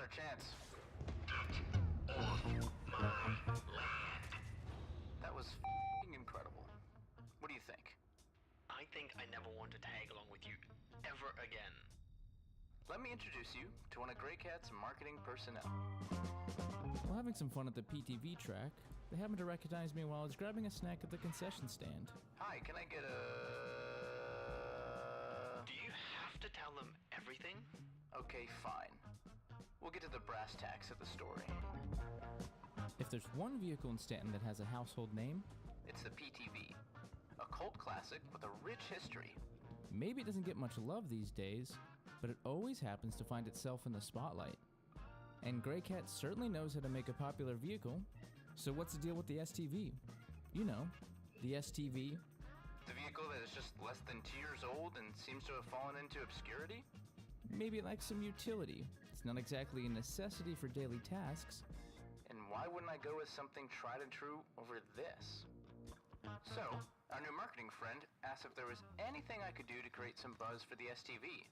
our chance. That was f***ing incredible. What do you think? I think I never want to tag along with you ever again. Let me introduce you to one of Grey Cat's marketing personnel. While having some fun at the PTV track, they happened to recognize me while I was grabbing a snack at the concession stand. Hi, can I get a... Do you have to tell them everything? Okay, fine. We'll get to the brass tacks of the story. If there's one vehicle in Stanton that has a household name, It's the PTV, a cult classic with a rich history. maybe it doesn't get much love these days, but it always happens to find itself in the spotlight. And Grey Cat certainly knows how to make a popular vehicle. So what's the deal with the STV? You know, the STV. The vehicle that is just less than 2 years old and seems to have fallen into obscurity? Maybe it lacks some utility. It's not exactly a necessity for daily tasks. And why wouldn't I go with something tried and true over this? So, our new marketing friend asked if there was anything I could do to create some buzz for the STV.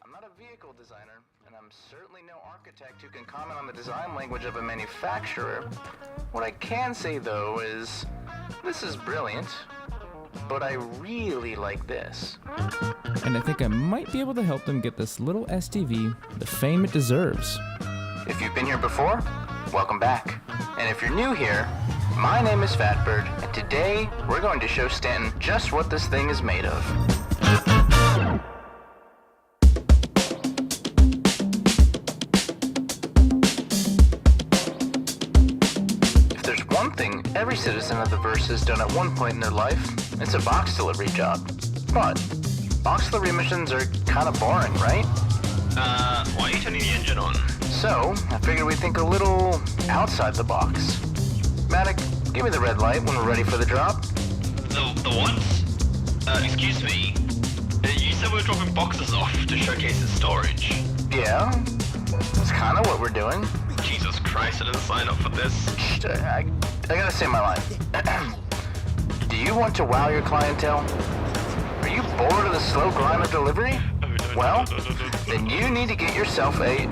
I'm not a vehicle designer, and I'm certainly no architect who can comment on the design language of a manufacturer. What I can say, though, is this is brilliant, but I really like this. And I think I might be able to help them get this little STV the fame it deserves. If you've been here before, welcome back. And if you're new here, my name is Fatbird, and today we're going to show Stanton just what this thing is made of. If there's one thing every citizen of the verse has done at one point in their life, it's a box delivery job. But box delivery missions are kind of boring, right? Why are you turning the engine on? So, I figured we'd think a little outside the box. Matic, give me the red light when we're ready for the drop. The what? Excuse me. You said we were dropping boxes off to showcase its storage. Yeah, that's kind of what we're doing. Jesus Christ, I didn't sign up for this. Shh, I gotta say my line. Do you want to wow your clientele? Are you bored of the slow grind of delivery? Well, then you need to get yourself a...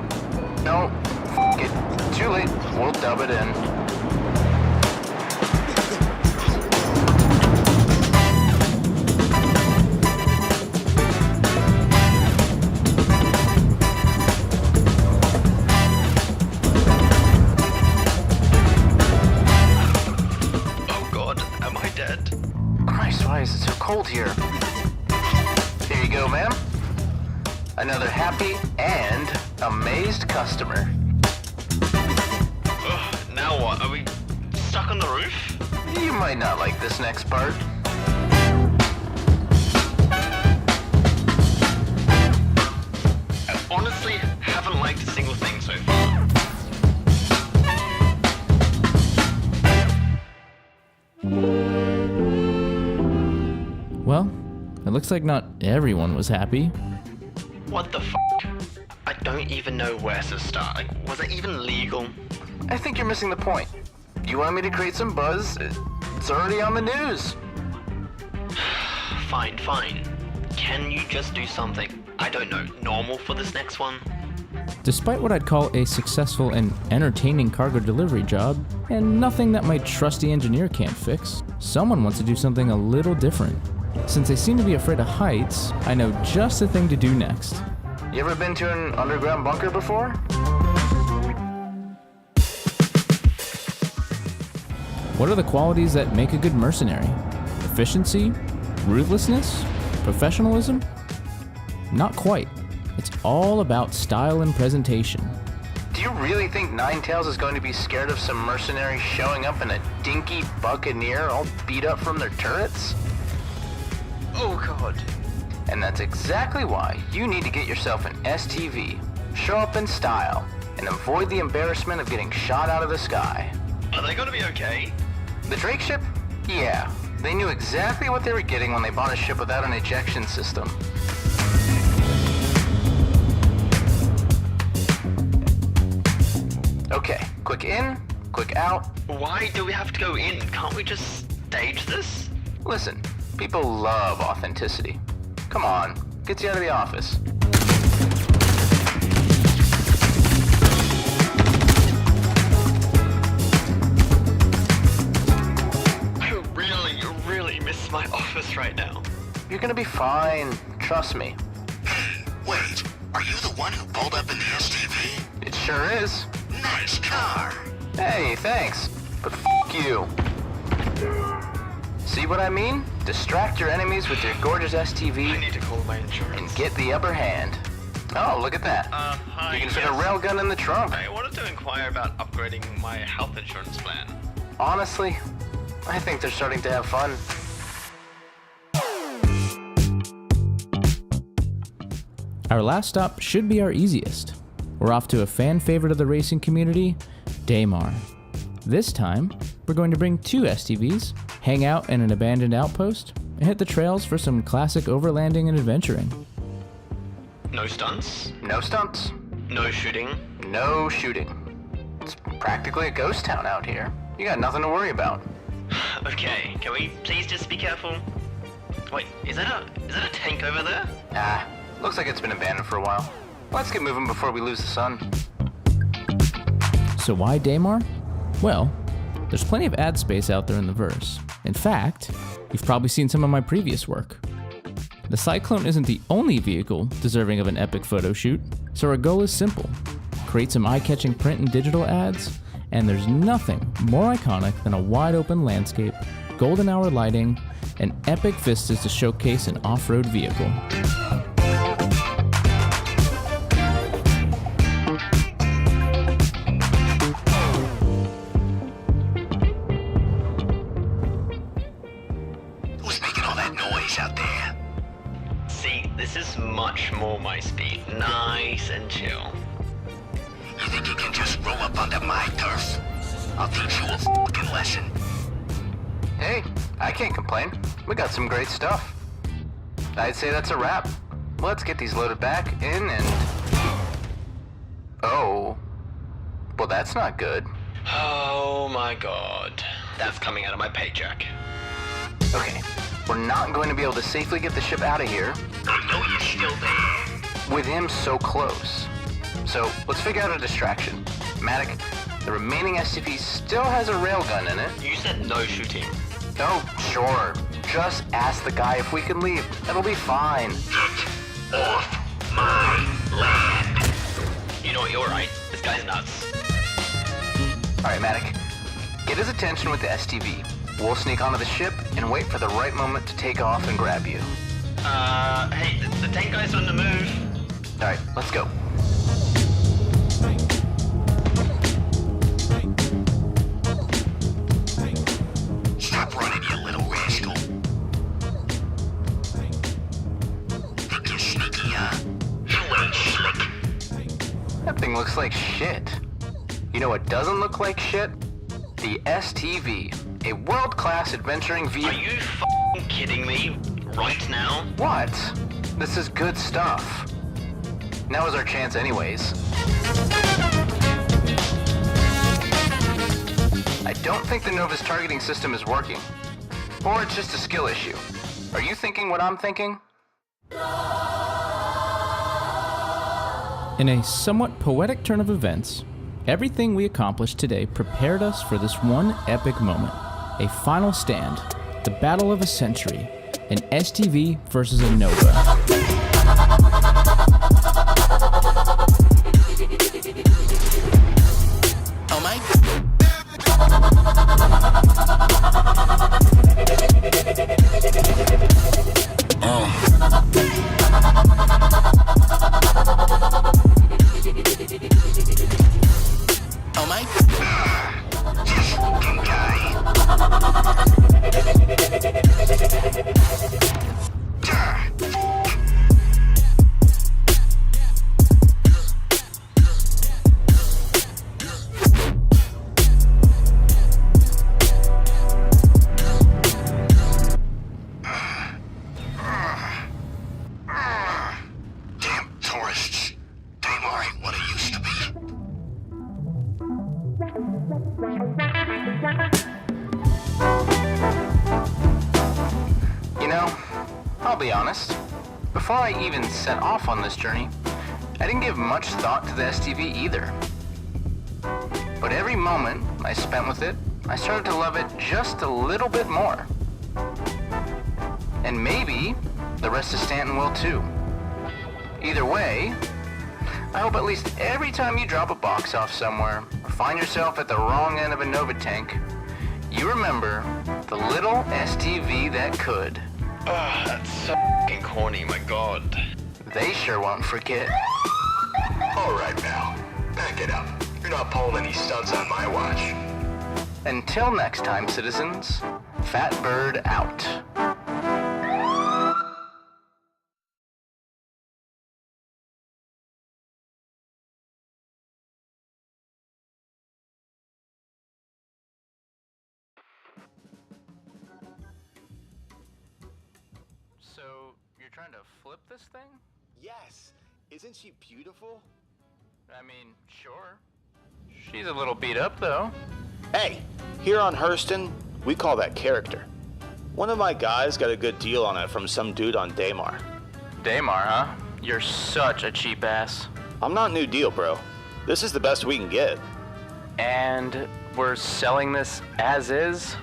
No, f*** it. Too late. We'll dub it in. Oh God, am I dead? Christ, why is it so cold here? Here you go, ma'am. Another happy and amazed customer. Now what? Are we stuck on the roof? You might not like this next part. I honestly haven't liked a single thing so far. Well, it looks like not everyone was happy. What the f***? I don't even know where to start. Like, was it even legal? I think you're missing the point. You want me to create some buzz? It's already on the news. Fine. Can you just do something, I don't know, normal for this next one? Despite what I'd call a successful and entertaining cargo delivery job, and nothing that my trusty engineer can't fix, someone wants to do something a little different. Since they seem to be afraid of heights, I know just the thing to do next. You ever been to an underground bunker before? What are the qualities that make a good mercenary? Efficiency? Ruthlessness? Professionalism? Not quite. It's all about style and presentation. Do you really think Ninetails is going to be scared of some mercenaries showing up in a dinky Buccaneer all beat up from their turrets? Oh God. And that's exactly why you need to get yourself an STV. Show up in style and avoid the embarrassment of getting shot out of the sky. Are they gonna be okay? The Drake ship? Yeah. They knew exactly what they were getting when they bought a ship without an ejection system. Okay, quick in, quick out. Why do we have to go in? Can't we just stage this? Listen, people love authenticity. Come on, gets you out of the office. gonna be fine. Trust me. Hey, wait. Are you the one who pulled up in the STV? It sure is. Nice car. Hey, thanks. But you. See what I mean? Distract your enemies with your gorgeous I STV need to call my insurance. and get the upper hand. Oh, look at that. Hi. You can fit a yes. railgun in the trunk. I wanted to inquire about upgrading my health insurance plan. Honestly, I think they're starting to have fun. Our last stop should be our easiest. We're off to a fan favorite of the racing community, Daymar. This time, we're going to bring 2 STVs, hang out in an abandoned outpost, and hit the trails for some classic overlanding and adventuring. No stunts, No stunts, no shooting. no shooting. It's practically a ghost town out here. You got nothing to worry about. Okay, can we please just be careful? Wait, is that a tank over there? Ah, looks like it's been abandoned for a while. Let's get moving before we lose the sun. So why Daymar? Well, there's plenty of ad space out there in the verse. In fact, you've probably seen some of my previous work. The Cyclone isn't the only vehicle deserving of an epic photo shoot, so our goal is simple. Create some eye-catching print and digital ads, and there's nothing more iconic than a wide-open landscape, golden hour lighting, and epic vistas to showcase an off-road vehicle. Who's making all that noise out there? See, this is much more my speed. Nice and chill. You think you can just roll up onto my turf? I'll teach you a fucking lesson. Hey, I can't complain. We got some great stuff. I'd say that's a wrap. Let's get these loaded back in and... Oh. Well, that's not good. Oh my god. That's coming out of my paycheck. Okay, we're not going to be able to safely get the ship out of here I know you're still there. with him so close. So, let's figure out a distraction. Matic, the remaining SCP still has a railgun in it. You said no shooting. Oh, sure. Just ask the guy if we can leave. It'll be fine. Get off my land. You know what, you're right. This guy's nuts. Alright, Matic. Get his attention with the STV. We'll sneak onto the ship and wait for the right moment to take off and grab you. Hey, the tank guy's on the move. Alright, let's go. Stop running, you little rascal. Think you're sneaky, huh? You ain't slick. That thing looks like shit. You know what doesn't look like shit? The STV. A world-class adventuring Are vehicle. you f***ing kidding me? Right now? What? This is good stuff. Now is our chance anyways. I don't think the Nova's targeting system is working. Or it's just a skill issue. Are you thinking what I'm thinking? In a somewhat poetic turn of events, everything we accomplished today prepared us for this one epic moment. A final stand, the battle of a century, an STV versus a Nova. Homage? Homage? Just fucking guy. Damn tourists. Daymar ain't what it used to be. You know, I'll be honest. Before I even set off on this journey, I didn't give much thought to the STV either. But every moment I spent with it, I started to love it just a little bit more. And maybe the rest of Stanton will too. Either way, I hope at least every time you drop a box off somewhere, or find yourself at the wrong end of a Nova tank, you remember the little STV that could. Ah, that's so fucking corny, my god. They sure won't forget. Alright, pal. Back it up. You're not pulling any stunts on my watch. Until next time, citizens, Fat Bird out. So, you're trying to flip this thing? Yes. Isn't she beautiful? I mean, sure. She's a little beat up, though. Hey, here on Hurston, we call that character. One of my guys got a good deal on it from some dude on Daymar. Daymar, huh? You're such a cheap ass. I'm not new deal, bro. This is the best we can get. And we're selling this as is?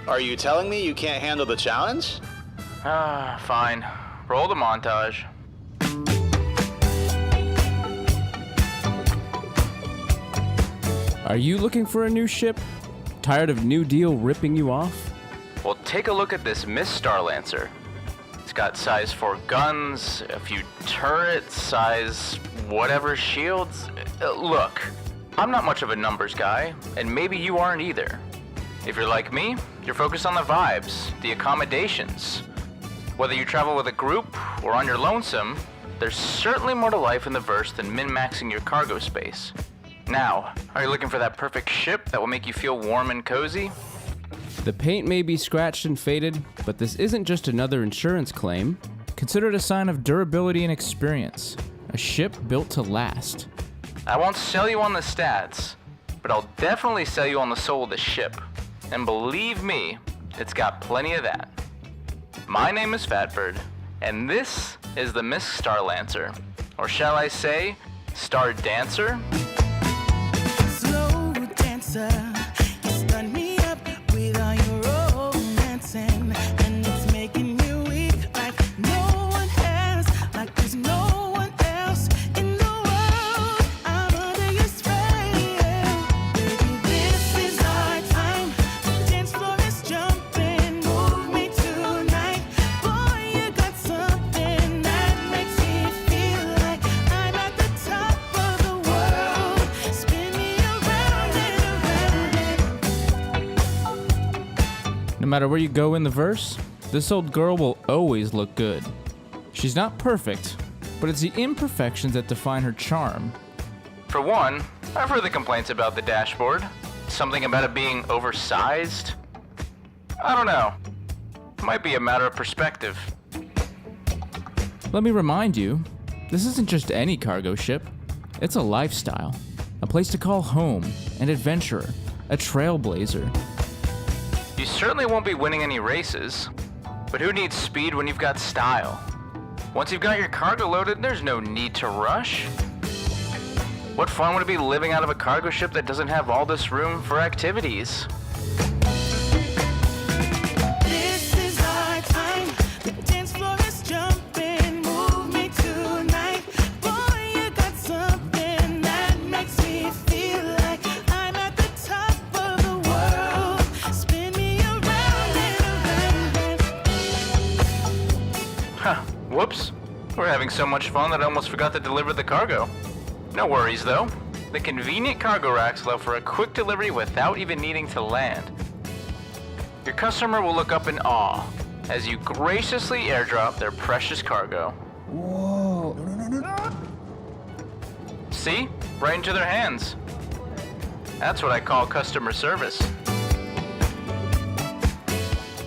Are you telling me you can't handle the challenge? Ah, fine. Roll the montage. Are you looking for a new ship? Tired of New Deal ripping you off? Well, take a look at this Miss Starlancer. It's got size 4 guns, a few turrets, size whatever shields. Look, I'm not much of a numbers guy, and maybe you aren't either. If you're like me, you're focused on the vibes, the accommodations. Whether you travel with a group or on your lonesome, there's certainly more to life in the verse than min-maxing your cargo space. Now, are you looking for that perfect ship that will make you feel warm and cozy? The paint may be scratched and faded, but this isn't just another insurance claim. Consider it a sign of durability and experience. A ship built to last. I won't sell you on the stats, but I'll definitely sell you on the soul of the ship. And believe me, it's got plenty of that. My name is Fatbird, and this is the Miss Starlancer. Or shall I say, Star Dancer? Slow dancer, you stun me up with all your romancing, and it's making me weak like no one else, like there's no one else in the world. I'm under your spell, baby. This is our time. The dance floor is jumping. Move me tonight, boy. You got something that makes me feel like I'm at the top of the world. Spin me around and around. No matter where you go in the verse, this old girl will always look good. She's not perfect, but it's the imperfections that define her charm. For one, I've heard the complaints about the dashboard. Something about it being oversized. I don't know. Might be a matter of perspective. Let me remind you, this isn't just any cargo ship. It's a lifestyle, a place to call home, an adventurer, a trailblazer. You certainly won't be winning any races, but who needs speed when you've got style? Once you've got your cargo loaded, there's no need to rush. What fun would it be living out of a cargo ship that doesn't have all this room for activities? This is our time. The dance floor is jumping. Move me tonight, boy. You got something that makes me feel like I'm at the top of the world. Spin me around and around. Huh, whoops. We're having so much fun that I almost forgot to deliver the cargo. No worries though. The convenient cargo racks allow for a quick delivery without even needing to land. Your customer will look up in awe as you graciously airdrop their precious cargo. Whoa. No. See? Right into their hands. That's what I call customer service.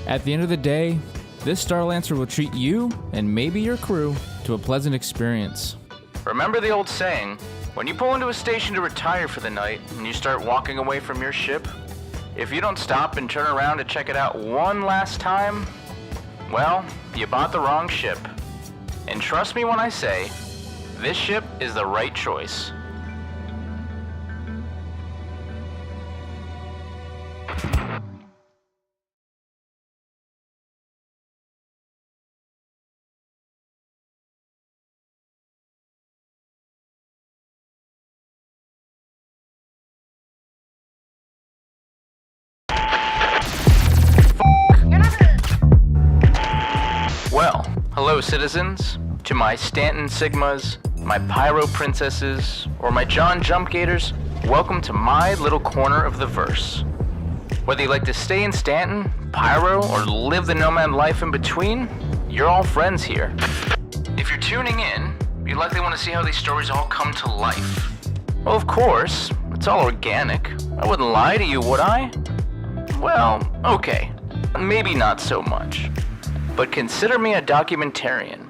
At the end of the day, this Starlancer will treat you, and maybe your crew, to a pleasant experience. Remember the old saying, when you pull into a station to retire for the night and you start walking away from your ship, if you don't stop and turn around to check it out one last time, well, you bought the wrong ship. And trust me when I say, this ship is the right choice. Hello, citizens. To my Stanton Sigmas, my Pyro Princesses, or my John Jumpgators, welcome to my little corner of the verse. Whether you like to stay in Stanton, Pyro, or live the nomad life in between, you're all friends here. If you're tuning in, you likely want to see how these stories all come to life. Well, of course, it's all organic. I wouldn't lie to you, would I? Well, okay, maybe not so much. But consider me a documentarian.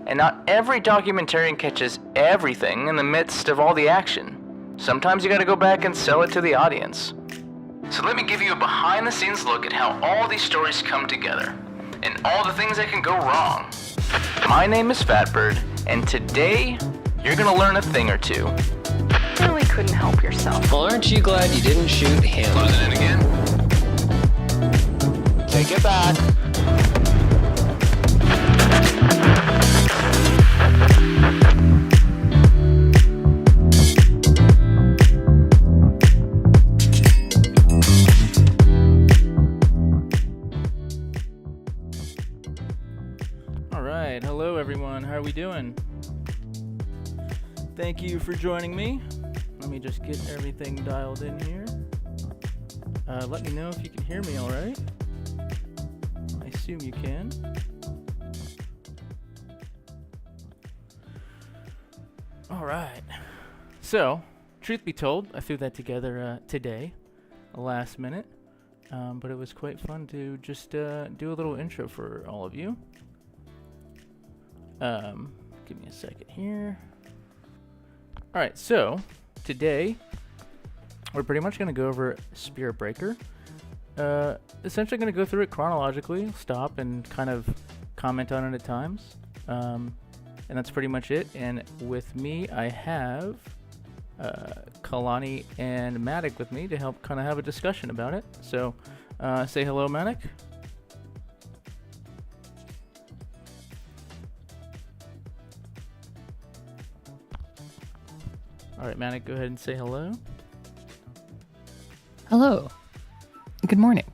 And not every documentarian catches everything in the midst of all the action. Sometimes you gotta go back and sell it to the audience. So let me give you a behind-the-scenes look at how all these stories come together, and all the things that can go wrong. My name is Fatbird, and today, you're gonna learn a thing or two. You really couldn't help yourself. Well, aren't you glad you didn't shoot him? Closing in again. Take it back. Alright, hello everyone, how are we doing? Thank you for joining me. Let me just get everything dialed in here. Let me know if you can hear me alright. I assume you can. Alright. So, truth be told, I threw that together today, last minute. But it was quite fun to just do a little intro for all of you. Give me a second here. Alright, so today we're pretty much going to go over Spirit Breaker. Essentially going to go through it chronologically, stop and kind of comment on it at times. And that's pretty much it. And with me, I have Kalani and Matic with me to help kind of have a discussion about it. So say hello, Matic. Alright, Matic, go ahead and say hello. Hello. Good morning.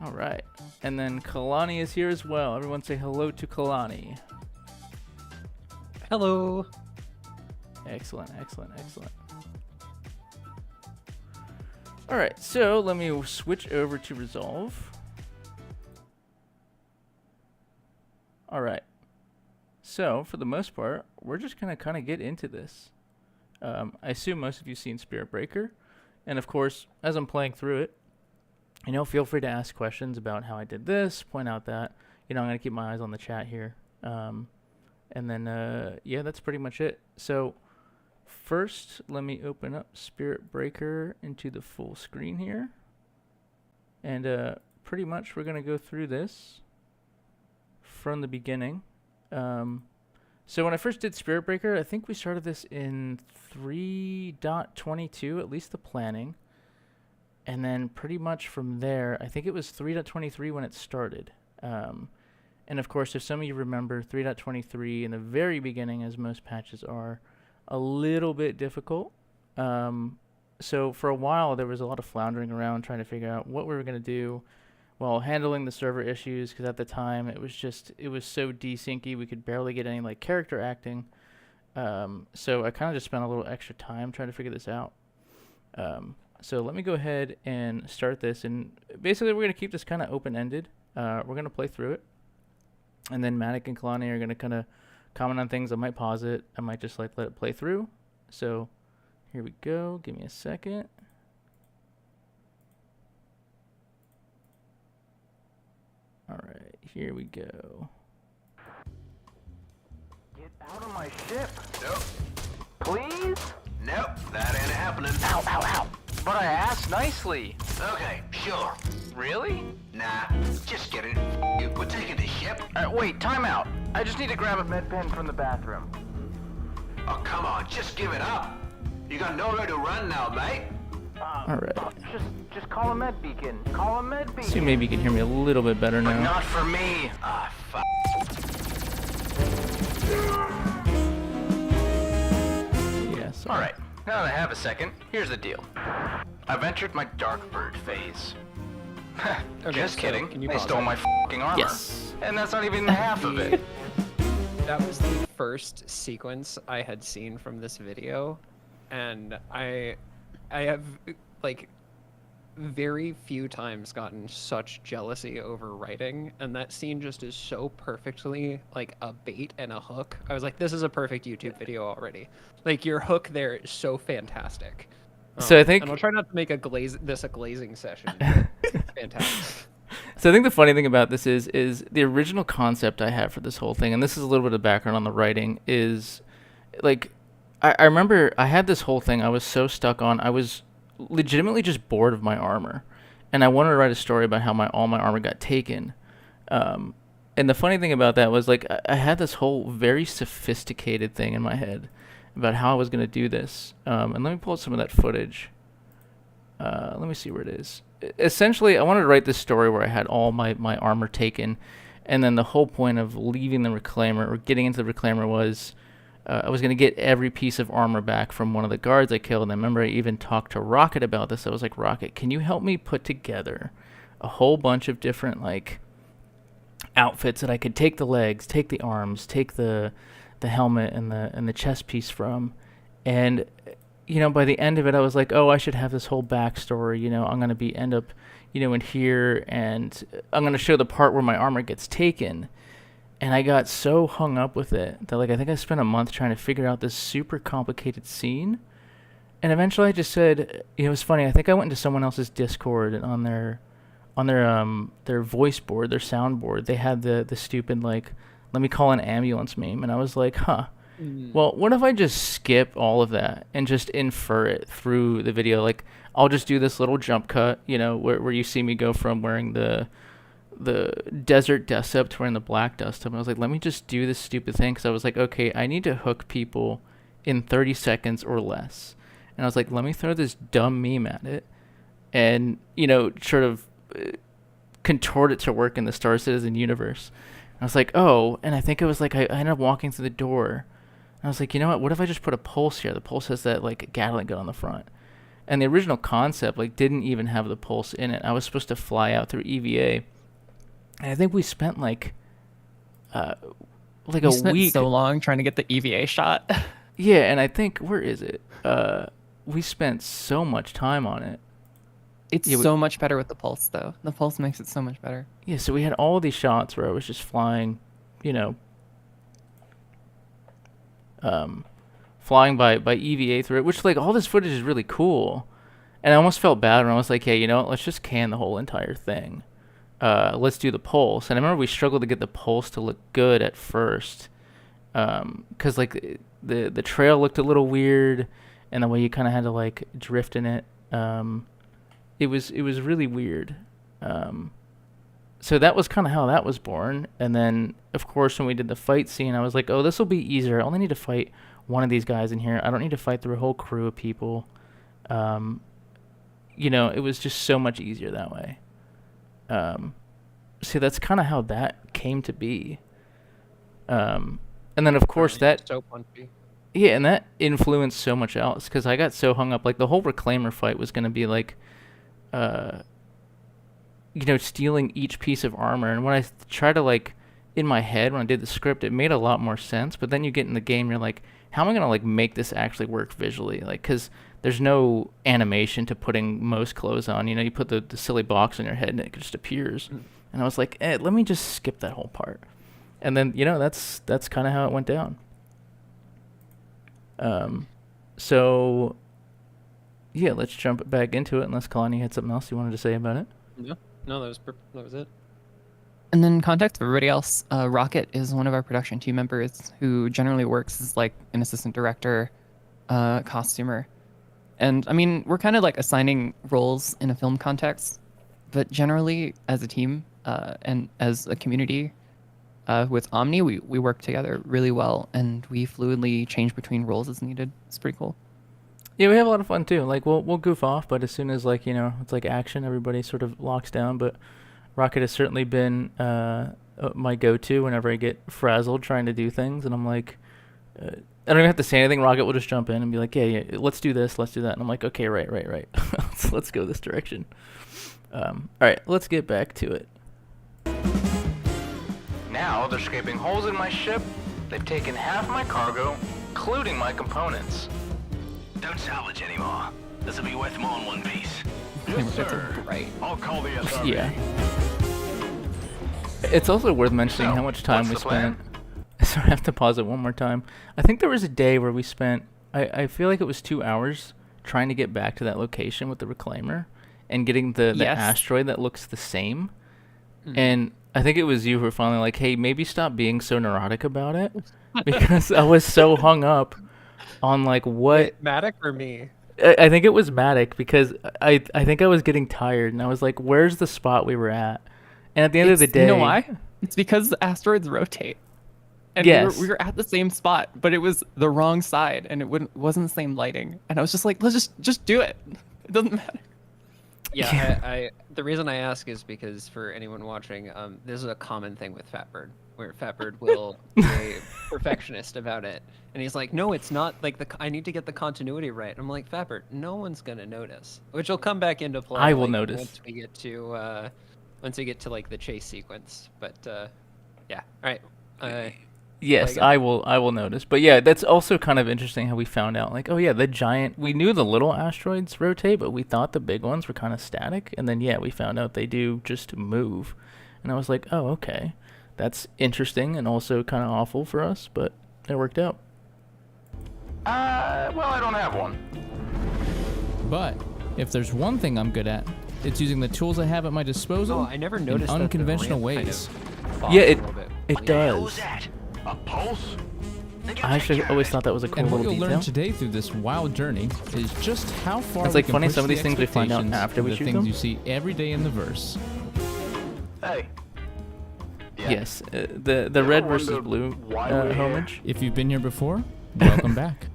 Alright. And then Kalani is here as well. Everyone say hello to Kalani. Hello. Excellent, excellent, excellent. Alright, so let me switch over to Resolve. Alright. So, for the most part, we're just going to kind of get into this. I assume most of you have seen Spirit Breaker. And of course, as I'm playing through it, feel free to ask questions about how I did this, point out that, I'm going to keep my eyes on the chat here. And then, yeah, that's pretty much it. So, first, let me open up Spirit Breaker into the full screen here. And pretty much we're going to go through this from the beginning. So when I first did Spirit Breaker, I think we started this in 3.22, at least the planning. And then pretty much from there, I think it was 3.23 when it started. And of course, if some of you remember, 3.23 in the very beginning, as most patches are, a little bit difficult. So for a while, there was a lot of floundering around trying to figure out what we were going to do while handling the server issues, because at the time, it was so desyncy, we could barely get any like character acting. So I kind of just spent a little extra time trying to figure this out. So let me go ahead and start this, and basically we're going to keep this kind of open-ended. We're going to play through it, and then Matic and Kalani are going to kind of comment on things. I might pause it. I might just like let it play through. So here we go. Give me a second. All right, here we go. Get out of my ship. Nope. Please? Nope, that ain't happening. Ow, ow, ow. But I asked nicely. Okay, sure. Really? Nah, just kidding. We're taking the ship. Wait, time out. I just need to grab a med pen from the bathroom. Oh, come on, just give it up. You got nowhere to run now, mate. All right. Just call a med beacon. Call a med beacon. See, maybe you can hear me a little bit better now. But not for me. Ah, fuck. Yes. Alright, now that I have a second, here's the deal. I've entered my Dark Bird phase. Okay, Just so kidding. can you They pause stole it? my f***ing armor. Yes. And that's not even half of it. That was the first sequence I had seen from this video, and I have like very few times gotten such jealousy over writing, and that scene just is so perfectly like a bait and a hook. I was like, this is a perfect YouTube video already. Like your hook there is so fantastic. So I think, and I'll try not to make a glazing session. But it's fantastic. so I think the funny thing about this is the original concept I had for this whole thing, and this is a little bit of background on the writing, is like I remember I had this whole thing I was so stuck on. I was legitimately just bored of my armor, and I wanted to write a story about how all my armor got taken. And the funny thing about that was like I had this whole very sophisticated thing in my head about how I was going to do this. And let me pull out some of that footage. Let me see where it is. Essentially, I wanted to write this story where I had all my armor taken, and then the whole point of leaving the Reclaimer or getting into the Reclaimer was I was going to get every piece of armor back from one of the guards I killed. And I remember I even talked to Rocket about this. I was like, Rocket, can you help me put together a whole bunch of different like outfits that I could take the legs, take the arms, take the helmet and the chest piece from? And you know, by the end of it, I was like, oh, I should have this whole backstory. You know, I'm going to end up, you know, in here, and I'm going to show the part where my armor gets taken. And I got so hung up with it that, like, I think I spent a month trying to figure out this super complicated scene. And eventually I just said, it was funny. I think I went into someone else's Discord, and on their voice board, their soundboard, they had the stupid, like, let me call an ambulance meme. And I was like, well, what if I just skip all of that and just infer it through the video? Like, I'll just do this little jump cut, you know, where you see me go from wearing the desert dust up to wearing the black dust up. And I was like, let me just do this stupid thing, because I was like, okay, I need to hook people in 30 seconds or less. And I was like, let me throw this dumb meme at it and, you know, sort of contort it to work in the Star Citizen universe. And I was like, oh, and I think it was like I ended up walking through the door. And I was like, you know what if I just put a pulse here? The pulse has that like Gatling gun on the front. And the original concept like didn't even have the pulse in it. I was supposed to fly out through EVA. And I think we spent like a week so long trying to get the EVA shot. Yeah, and I think, where is it? We spent so much time on it. It's so much better with the pulse, though. The pulse makes it so much better. Yeah, so we had all these shots where I was just flying, you know, flying by EVA through it, which, like, all this footage is really cool. And I almost felt bad when I was like, hey, you know what, let's just can the whole entire thing. Let's do the pulse. And I remember we struggled to get the pulse to look good at first, because like the trail looked a little weird, and the way you kind of had to like drift in it, it was really weird. So that was kind of how that was born. And then of course when we did the fight scene, I was like, oh, this will be easier. I only need to fight one of these guys in here. I don't need to fight through a whole crew of people. You know, it was just so much easier that way. So that's kind of how that came to be. And then of course that, so punchy. yeah, and that influenced so much else, because I got so hung up. Like the whole Reclaimer fight was going to be like, you know, stealing each piece of armor. And when I try to like, in my head, when I did the script, it made a lot more sense. But then you get in the game, you're like, how am I going to like make this actually work visually? Like, because there's no animation to putting most clothes on. You know, you put the silly box on your head and it just appears. And I was like, let me just skip that whole part. And then, you know, that's kind of how it went down. So, yeah, let's jump back into it, unless Kalani had something else you wanted to say about it. No, that was it. And then context for everybody else, Rocket is one of our production team members who generally works as like an assistant director, costumer. And I mean, we're kind of like assigning roles in a film context, but generally as a team and as a community with Omni, we work together really well, and we fluidly change between roles as needed. It's pretty cool. Yeah, we have a lot of fun too. Like we'll goof off, but as soon as like, you know, it's like action, everybody sort of locks down. But Rocket has certainly been my go-to whenever I get frazzled trying to do things, and I'm like, I don't even have to say anything. Rocket will just jump in and be like, yeah, let's do this, let's do that, and I'm like, okay, right, let's go this direction. Alright, let's get back to it. Now they're scraping holes in my ship. They've taken half my cargo, including my components. Don't salvage anymore. This will be worth more in one piece. Yes, sir. Right. I'll call the authorities. Yeah. It's also worth mentioning So, how much time we what's the plan? spent. So I have to pause it one more time. I think there was a day where we spent, I feel like it was 2 hours trying to get back to that location with the reclaimer and getting the Yes. asteroid that looks the same. And I think it was you who were finally like, hey, maybe stop being so neurotic about it. Because I was so hung up on like what. Matic or me? I think it was Matic because I think I was getting tired and I was like, where's the spot we were at? And at the end of the day. You know why? It's because the asteroids rotate. And Yes. we were at the same spot, but it was the wrong side, and it wasn't the same lighting. And I was just like, let's just do it. It doesn't matter. Yeah, I the reason I ask is because for anyone watching, this is a common thing with Fatbird, where Fatbird will be a perfectionist about it, and he's like, no, it's not like I need to get the continuity right. I'm like, Fatbird, no one's gonna notice, which will come back into play. I will like, notice once we get to like the chase sequence. But yeah, all right. Yes, I will notice. But yeah, that's also kind of interesting how we found out, like, oh yeah, we knew the little asteroids rotate, but we thought the big ones were kind of static. And then, yeah, we found out they do just move. And I was like, oh, okay. That's interesting and also kind of awful for us, but it worked out. Well, I don't have one. But if there's one thing I'm good at, it's using the tools I have at my disposal Oh, I never in noticed that the unconventional ramp kind ways. of fogged Yeah, a little bit. it does. that? A pulse? I actually always thought that was a cool And what little you'll detail. learn today through this wild journey is just how far It's we like can funny, push some of the these things we find out expectations after of we the shoot things them. you see every day in the verse. Hey. Yeah. Yes, the red versus wondered blue why we're here? homage. If you've been here before, welcome back.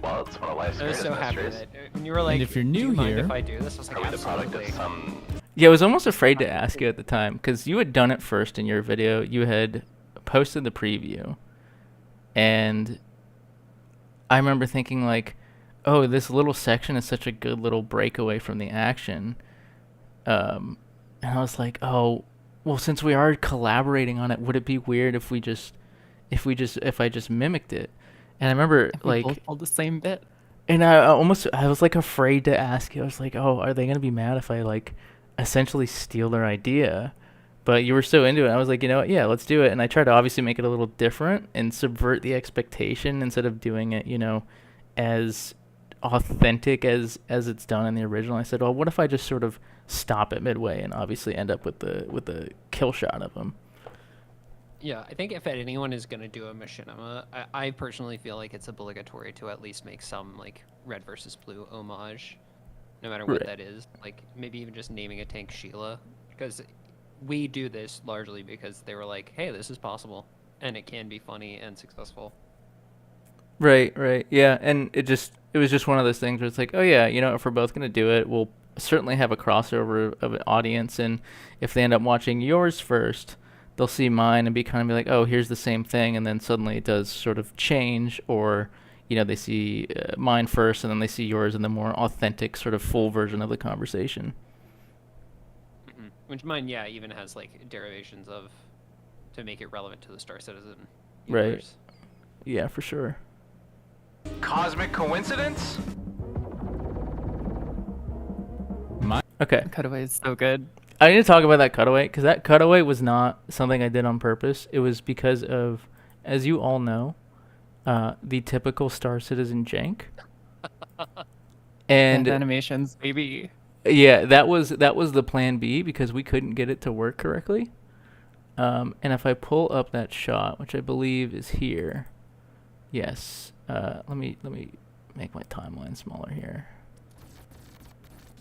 Well, it's one of life's I was greatest so happy mysteries. that when you were like, if you're "Do new you mind here- if I do this?" I was like, Are we the product absolutely. of some... Yeah, I was almost afraid to ask you at the time because you had done it first in your video. You had posted the preview, and I remember thinking like, "Oh, this little section is such a good little breakaway from the action." And I was like, "Oh, well, since we are collaborating on it, would it be weird if I just mimicked it?" And I remember We like. both pulled the same bit. And I was like afraid to ask you. I was like, oh, are they gonna be mad if I like essentially steal their idea? But you were so into it. I was like, you know what? Yeah, let's do it. And I tried to obviously make it a little different and subvert the expectation instead of doing it, as authentic as it's done in the original. I said, well, what if I just sort of stop at midway and obviously end up with the kill shot of him? Yeah, I think if anyone is going to do a machinima, I personally feel like it's obligatory to at least make some like red versus blue homage, no matter what Right. that is. Like maybe even just naming a tank Sheila, because we do this largely because they were like, hey, this is possible, and it can be funny and successful. Right, yeah, and it was just one of those things where it's like, oh yeah, if we're both gonna do it, we'll certainly have a crossover of an audience, and if they end up watching yours first, they'll see mine and be like, oh, here's the same thing, and then suddenly it does sort of change, or they see mine first, and then they see yours in the more authentic sort of full version of the conversation. Which mine, yeah, even has like derivations of to make it relevant to the Star Citizen Right. universe. Yeah, for sure. Cosmic coincidence? Okay. Cutaway is so good. I need to talk about that cutaway because that cutaway was not something I did on purpose. It was because of, as you all know, the typical Star Citizen jank. And And animations, baby. yeah, that was the plan B because we couldn't get it to work correctly. And if I pull up that shot, which I believe is here, yes. Let me make my timeline smaller here.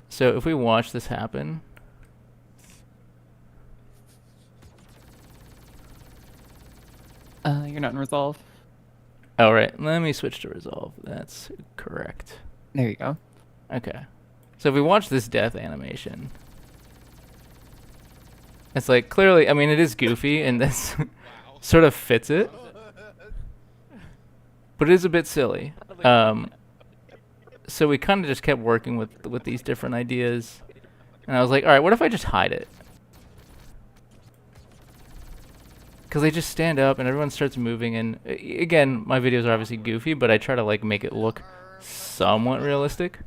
So if we watch this happen. You're not in Resolve. All right, let me switch to Resolve. That's correct. There you go. Okay. So if we watch this death animation, it's like clearly, I mean, it is goofy and this sort of fits it, but it is a bit silly. So we kind of just kept working with these different ideas, And I was like, all right, what if I just hide it? Because they just stand up and everyone starts moving. And again, my videos are obviously goofy, but I try to like make it look somewhat realistic.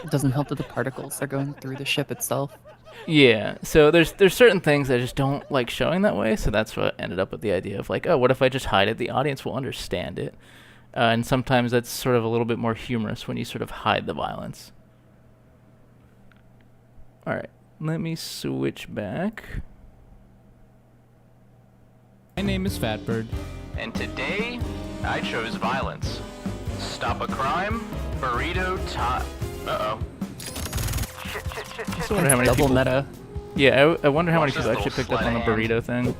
It doesn't help that the particles are going through the ship itself. Yeah, so there's certain things I just don't like showing that way, so that's what ended up with the idea of like, oh, what if I just hide it? The audience will understand it. And sometimes that's sort of a little bit more humorous when you sort of hide the violence. Alright, let me switch back. My name is Fatbird. And today, I chose violence. Stop a crime, burrito time. Uh-oh. I just wonder how many Double people... meta. Yeah, I wonder how many Watch this people actually little picked up on the sleight of burrito thing.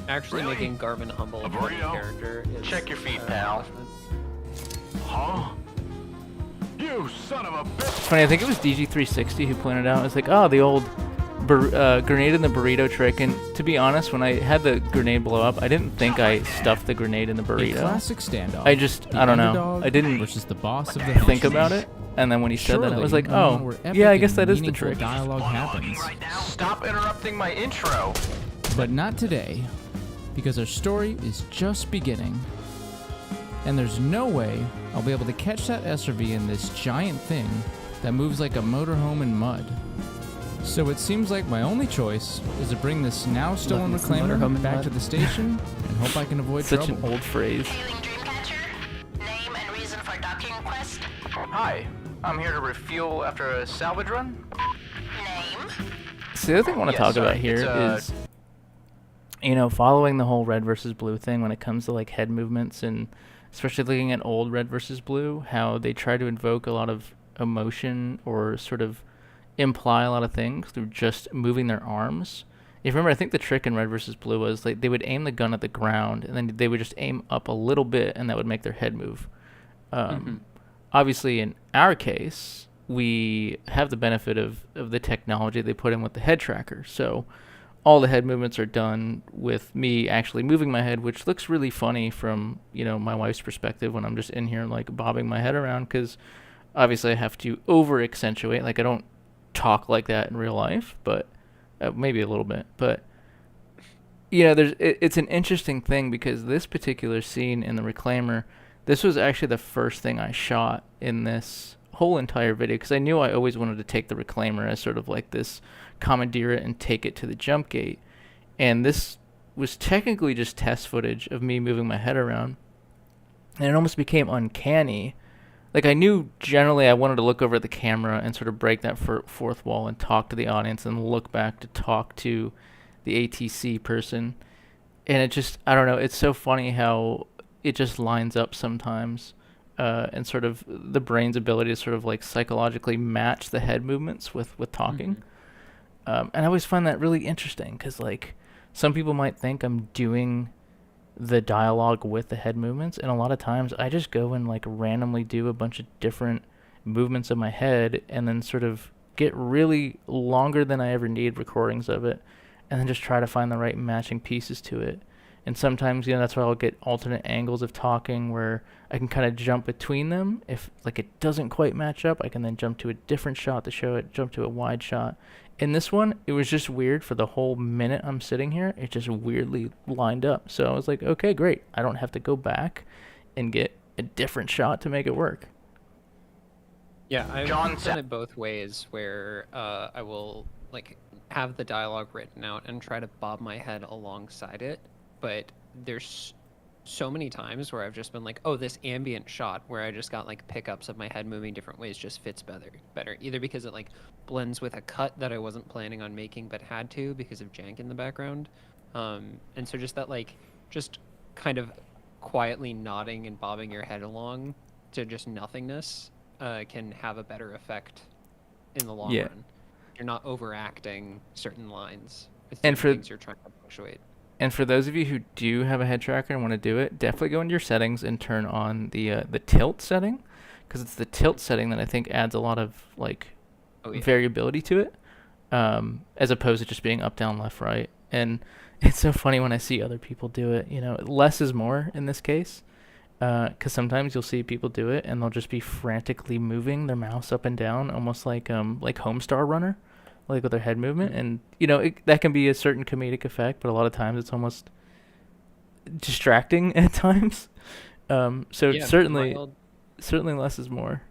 Actually making Garmin humble A a burrito? character is Check your feet, pal. accomplishment. Huh? You son of a bitch! It's funny, I think it was DG360 who pointed out, it's like, oh, the old grenade in the burrito trick. And to be honest, when I had the grenade blow up, I didn't think I stuffed the grenade in the A burrito. classic standoff. I just, The I don't know. underdog I didn't versus the boss of the think henchmen. about it. And then when he said that, I was like, Surely, a moment oh, where epic yeah, I and guess that is the meaningful trick. dialogue happens. Stop interrupting my intro! But not today, because our story is just beginning. And there's no way I'll be able to catch that SRV in this giant thing that moves like a motorhome in mud. So it seems like my only choice is to bring this now stolen Looking at some reclaimer motorhome in back mud. to the station and hope I can avoid Such trouble. an old phrase. Hailing Dreamcatcher? Name and reason for docking request? Hi, I'm here to refuel after a salvage run. Name? So the other thing I want to Yeah, talk sorry, about here it's, is, you know, following the whole red versus blue thing when it comes to like head movements, and especially looking at old red versus blue, how they try to invoke a lot of emotion or sort of imply a lot of things through just moving their arms. If you remember, I think the trick in red versus blue was like they would aim the gun at the ground and then they would just aim up a little bit and that would make their head move. Obviously, in our case, we have the benefit of the technology they put in with the head tracker. So all the head movements are done with me actually moving my head, which looks really funny from, you know, my wife's perspective when I'm just in here like bobbing my head around, because obviously I have to over accentuate. Like I don't talk like that in real life, but maybe a little bit. But you know, it's an interesting thing because this particular scene in the Reclaimer, this was actually the first thing I shot in this whole entire video, because I knew I always wanted to take the Reclaimer as sort of like this, commandeer it and take it to the jump gate. And this was technically just test footage of me moving my head around, and it almost became uncanny. Like I knew generally I wanted to look over at the camera and sort of break that fourth wall and talk to the audience and look back to talk to the ATC person. And it just, I don't know, it's so funny how it just lines up sometimes, and sort of the brain's ability to sort of like psychologically match the head movements with talking. And I always find that really interesting because like some people might think I'm doing the dialogue with the head movements, and a lot of times I just go and like randomly do a bunch of different movements of my head and then sort of get really longer than I ever need recordings of it, and then just try to find the right matching pieces to it. And sometimes, you know, that's why I'll get alternate angles of talking where I can kind of jump between them. If like it doesn't quite match up, I can then jump to a different shot to show it, jump to a wide shot. In this one, it was just weird for the whole minute I'm sitting here. It just weirdly lined up. So I was like, okay, great. I don't have to go back and get a different shot to make it work. Yeah, I've John done it both ways, where I will like have the dialogue written out and try to bob my head alongside it. But there's so many times where I've just been like, oh, this ambient shot where I just got like pickups of my head moving different ways just fits better. Either because it like blends with a cut that I wasn't planning on making but had to because of jank in the background. And so just that like just kind of quietly nodding and bobbing your head along to just nothingness can have a better effect in the long run. You're not overacting certain lines with And for things you're trying to punctuate. And for those of you who do have a head tracker and want to do it, definitely go into your settings and turn on the tilt setting, because it's the tilt setting that I think adds a lot of like variability to it, as opposed to just being up, down, left, right. And it's so funny when I see other people do it. You know, less is more in this case. Because sometimes you'll see people do it, and they'll just be frantically moving their mouse up and down, almost like Homestar Runner, like with their head movement. And that can be a certain comedic effect, but a lot of times it's almost distracting at times. So Yeah, certainly less is more.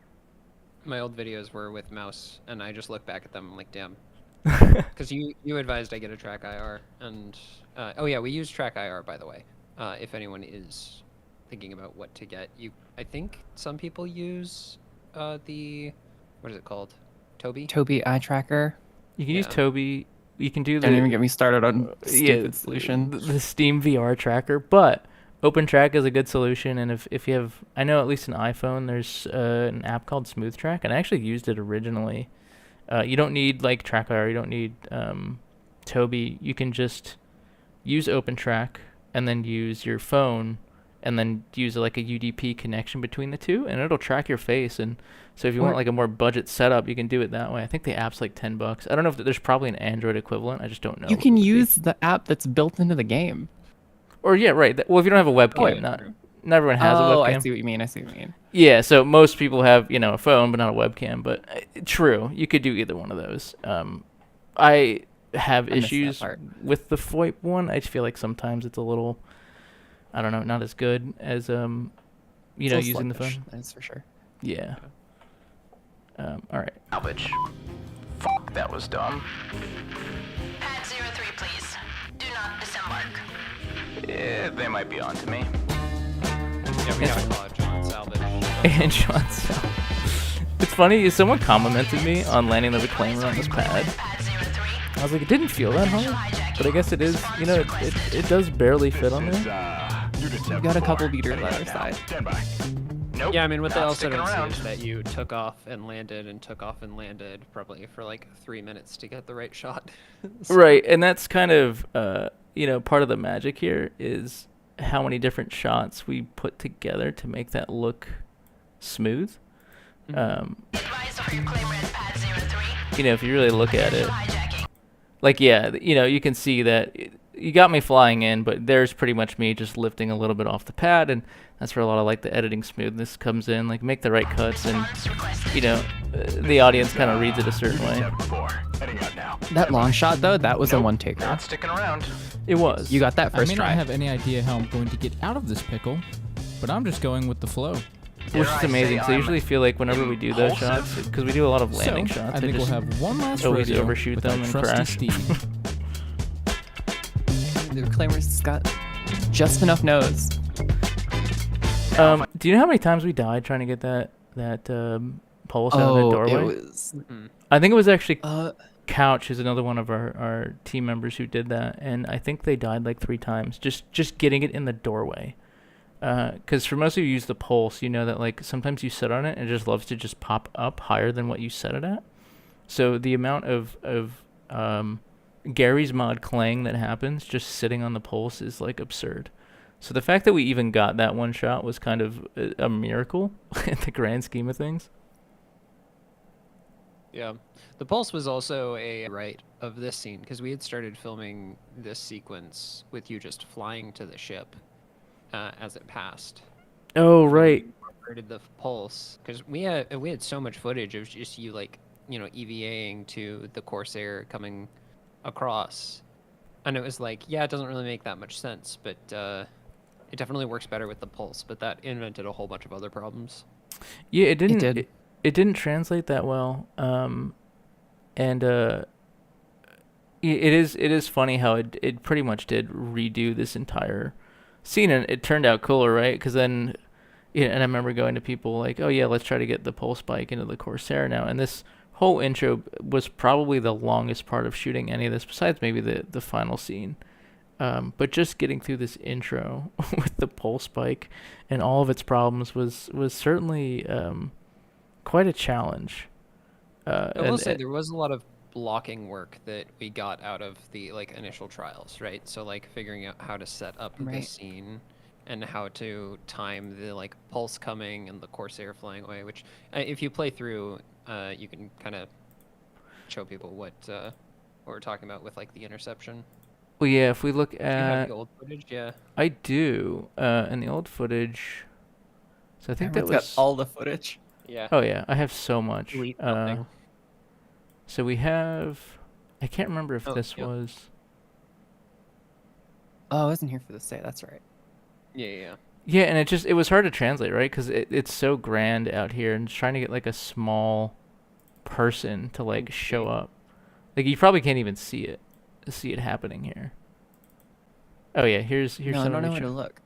My old videos were with mouse, and I just look back at them. I'm like, damn. Because you advised I get a track IR, and oh yeah, we use track IR, by the way. If anyone is thinking about what to get, I think some people use what is it called? Tobii eye tracker. You can use Tobii. You can do Don't even get me started on stupid solution. The Steam VR tracker, but OpenTrack is a good solution. And if you have, I know at least an iPhone, there's an app called Smooth Track, and I actually used it originally. You don't need like track IR, you don't need Tobii. You can just use OpenTrack and then use your phone and then use like a UDP connection between the two, and it'll track your face. And so if you want like a more budget setup, you can do it that way. I think the app's like $10. I don't know if there's probably an Android equivalent. I just don't know. You can use the app that's built into the game. Or yeah, right. Well, if you don't have a webcam, not everyone has a webcam. Oh, I see what you mean. Yeah, so most people have, a phone but not a webcam, but true, you could do either one of those. I have issues with the FOIP one. I just feel like sometimes it's a little, I don't know, not as good as using the phone. That's for sure. Yeah. All right. Salvage. Fuck, that was dumb. Pad 03, please. Do not disembark. Yeah, they might be on to me. Yeah, we gotta call it John Salvage. And Sean Salvage. It's funny, someone complimented me on landing the reclaimer on this pad. I was like, it didn't feel that hard, but I guess it is, it does barely fit on there. You got a couple beaters on either side. Nope, Yeah, I mean, what they not also sticking don't see around. is that you took off and landed probably for like 3 minutes to get the right shot. Right, and that's kind of, part of the magic here is how many different shots we put together to make that look smooth. If you really look at it, like, yeah, you can see that you got me flying in, but there's pretty much me just lifting a little bit off the pad, and that's where a lot of like the editing smoothness comes in, like make the right cuts, and the audience kind of reads it a certain way. That long shot though, that was a one taker. Not sticking around. It was. You got that I first may try. not have any idea how I'm going to get out of this pickle, but I'm just going with the flow. Which is amazing. So I usually feel like whenever we do those shots, because we do a lot of landing shots, I think we'll have one last always rodeo overshoot with them our and trusty crash. Steve. The reclaimer's got just enough nose. Do you know how many times we died trying to get that pulse out of the doorway? It was. I think it was actually Couch, who's another one of our team members who did that, and I think they died like 3 times just getting it in the doorway. Because for most of you who use the pulse, you know that like sometimes you sit on it and it just loves to just pop up higher than what you set it at. So the amount of Gary's mod clang that happens just sitting on the pulse is like absurd. So the fact that we even got that one shot was kind of a miracle in the grand scheme of things. Yeah. The pulse was also a right of this scene, because we had started filming this sequence with you just flying to the ship as it passed. Oh, right. Incorporated the pulse, because we had so much footage of just you EVAing to the Corsair coming across, and it was like, yeah, it doesn't really make that much sense, but it definitely works better with the pulse. But that invented a whole bunch of other problems. Yeah, it didn't. did. It didn't translate that well. And it is funny how it pretty much did redo this entire scene, and it turned out cooler, right? Because then, and I remember going to people like, oh yeah, let's try to get the pulse bike into the Corsair now. And this whole intro was probably the longest part of shooting any of this, besides maybe the final scene. But just getting through this intro with the pulse bike and all of its problems was certainly quite a challenge. I will say there was a lot of blocking work that we got out of the initial trials, right? So figuring out how to set up the scene and how to time the pulse coming and the Corsair flying away, which if you play through, you can kind of show people what we're talking about with the interception. Well, yeah, if we look Do you at have the old footage, yeah. I do, and the old footage, So I think that Everyone's was got all the footage. Yeah. Oh yeah, I have so much. Delete nothing. So we have. I can't remember if Oh, this yep. was. Oh, I wasn't here for this day. That's right. Yeah. Yeah, and it was hard to translate, right? Because it's so grand out here, and trying to get like a small person to like show up, like you probably can't even see it happening here. Oh yeah, here's No, I some don't know of where me. to look.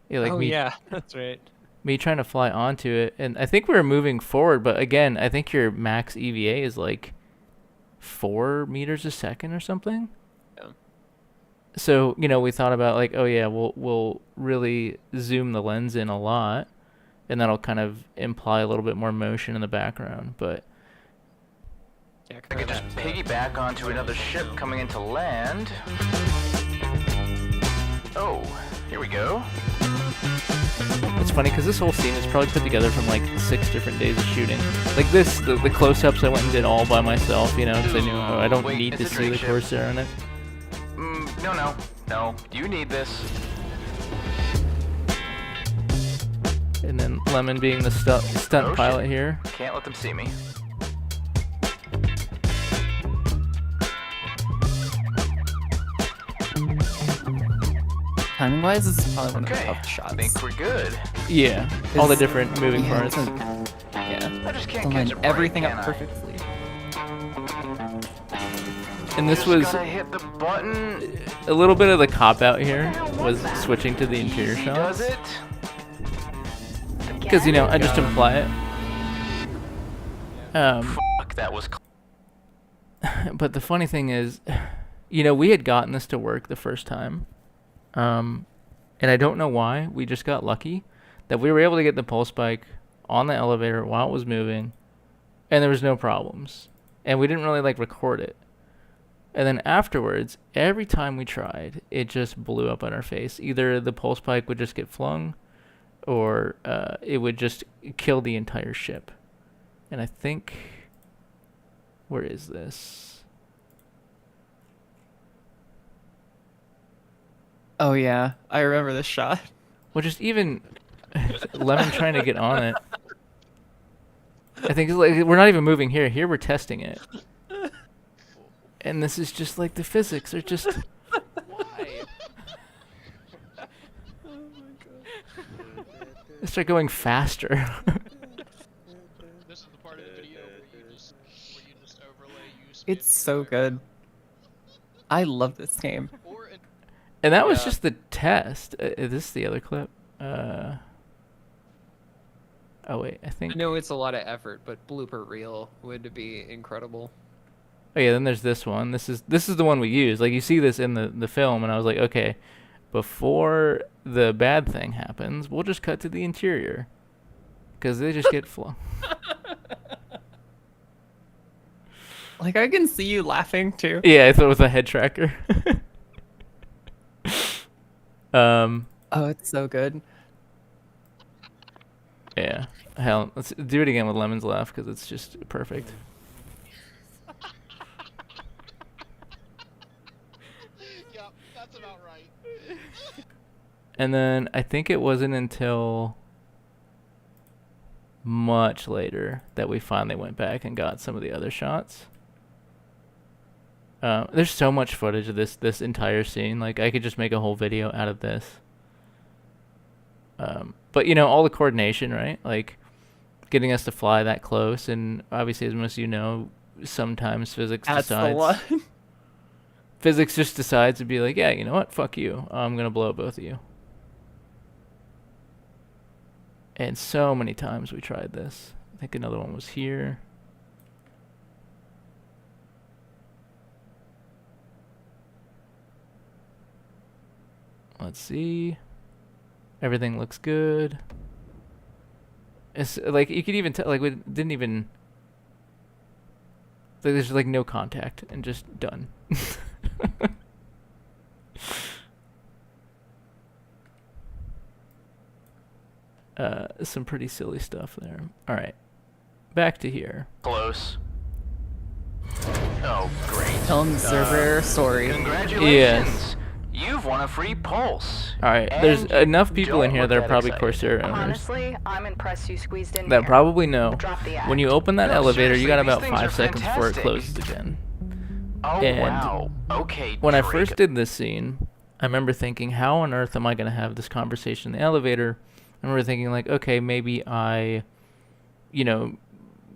Yeah, like Oh me. yeah, that's right. Me trying to fly onto it, and I think we were moving forward, but again, I think your max EVA is like 4 meters a second or something. Yeah. So, you know, we thought about like, oh yeah, we'll really zoom the lens in a lot, and that'll kind of imply a little bit more motion in the background, but Yeah, I could just piggyback onto another ship coming into land. Oh, here we go. it's funny because this whole scene is probably put together from like 6 different days of shooting. Like this, the close-ups I went and did all by myself, you know, because I knew I don't Wait, need it's to a see Drake the ship. Corsair on it. No. You need this. And then Lemon being the stunt Oh, pilot shit. here. Can't let them see me. Timing-wise, this is probably one of the Okay, tough shots. I think we're good. Yeah, all the It's- different moving yeah, parts. it's yeah. I just can't Don't catch line a break, everything can up I? perfectly. And this Just was gotta hit the button. a little bit of the cop out here was switching to the interior Easy shots. does it. Because, you know, I just imply it. Fuck, that was. But the funny thing is, you know, we had gotten this to work the first time. And I don't know why. We just got lucky that we were able to get the pulse spike on the elevator while it was moving, and there was no problems. And we didn't really like record it. And then afterwards, every time we tried, it just blew up on our face. Either the pulse spike would just get flung, or it would just kill the entire ship. And I think, where is this? Oh yeah, I remember this shot. Well, just even Lemon trying to get on it. I think it's like we're not even moving here. Here we're testing it. And this is just like the physics are just. Why? They start going faster. This is the part of the video where you just overlay It's so good. I love this game. And that was just the test. Is this the other clip? Oh wait, I think. I know it's a lot of effort, but blooper reel would be incredible. Oh yeah, then there's this one. This is the one we use. Like you see this in the film, and I was like, okay, before the bad thing happens, we'll just cut to the interior, because they just get flung. Like I can see you laughing too. Yeah, I thought it was a head tracker. Oh, it's so good. Yeah. Hell, let's do it again with Lemon's laugh because it's just perfect. Yep, that's about right. And then I think it wasn't until much later that we finally went back and got some of the other shots. There's so much footage of this entire scene. Like I could just make a whole video out of this. But you know, all the coordination, right? Like getting us to fly that close, and obviously, as most of you know, sometimes physics That's the decides. one. Physics just decides to be like, yeah, you know what? Fuck you. I'm gonna blow up both of you. And so many times we tried this. I think another one was here. Let's see. Everything looks good. It's like you could even tell, like we didn't even. Like, there's like no contact and just done. Some pretty silly stuff there. All right, back to here. Close. Oh, great. Tell him the server story. Congratulations. Yes. You've won a free pulse. Alright, there's And enough people in don't here look that are that probably excited. Corsair owners Honestly, I'm impressed you squeezed in that here. probably know Drop the act. when you open that No, elevator, you got seriously, about these things 5 are seconds before it fantastic. closes again. Oh, And wow. Okay, When I Drake. first did this scene, I remember thinking, how on earth am I going to have this conversation in the elevator? I remember thinking, like, okay, maybe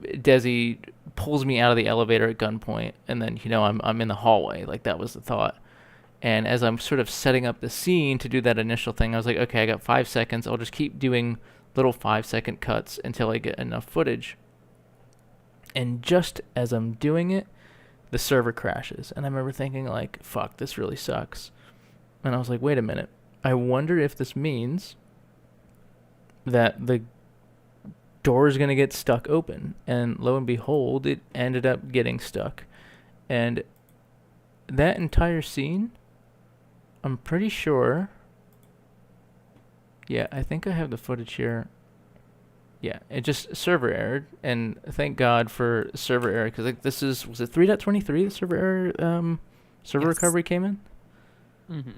Desi pulls me out of the elevator at gunpoint, and then, I'm in the hallway. Like, that was the thought. And as I'm sort of setting up the scene to do that initial thing, I was like, okay, I got 5 seconds. I'll just keep doing little 5-second cuts until I get enough footage. And just as I'm doing it, the server crashes. And I remember thinking, like, fuck, this really sucks. And I was like, wait a minute. I wonder if this means that the door is going to get stuck open. And lo and behold, it ended up getting stuck. And that entire scene, I'm pretty sure. Yeah, I think I have the footage here. Yeah, it just server errored, and thank God for server error, because like was it 3.23 the server error server Yes. recovery came in? Mm-hmm.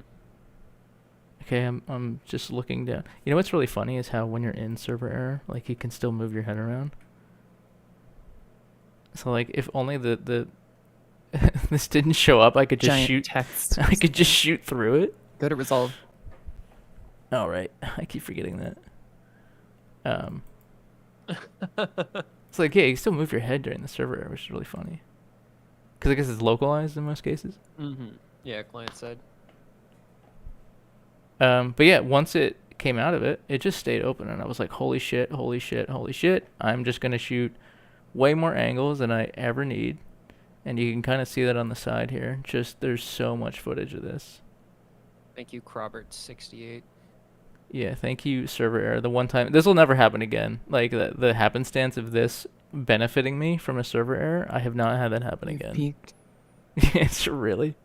Okay, I'm just looking down. You know what's really funny is how when you're in server error, like you can still move your head around. So like if only the this didn't show up, I could just Giant shoot text. I could just shoot through it. Go to resolve. Oh right, I keep forgetting that. It's like, yeah, you can still move your head during the server error, which is really funny. Because I guess it's localized in most cases. Mm-hmm. Yeah, client side. But yeah, once it came out of it, it just stayed open, and I was like, holy shit, holy shit, holy shit. I'm just going to shoot way more angles than I ever need. And you can kind of see that on the side here. Just, there's so much footage of this. Thank you, Crobert68. Yeah, thank you, server error. The one time, this will never happen again. Like, the happenstance of this benefiting me from a server error, I have not had that happen again. Peaked. It's really.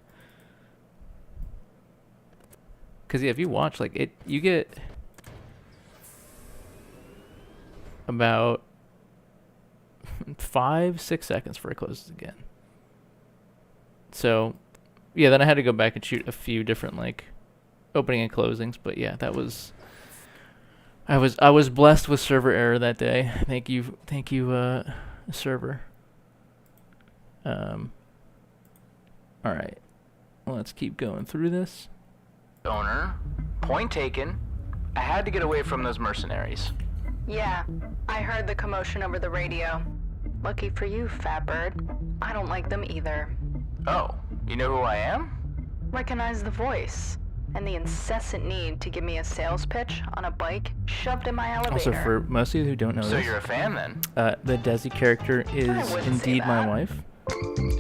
Because, yeah, if you watch, like, you get about 5-6 seconds before it closes again. So, yeah, then I had to go back and shoot a few different, like, opening and closings. But, yeah, that was... I was blessed with server error that day. Thank you, server. All right, let's keep going through this. Owner, point taken. I had to get away from those mercenaries. Yeah, I heard the commotion over the radio. Lucky for you, fat bird. I don't like them either. Oh, you know who I am? Recognize the voice and the incessant need to give me a sales pitch on a bike shoved in my elevator. Also, for most of you who don't know So this, you're a fan then? the Desi character is wouldn't say indeed my that. wife,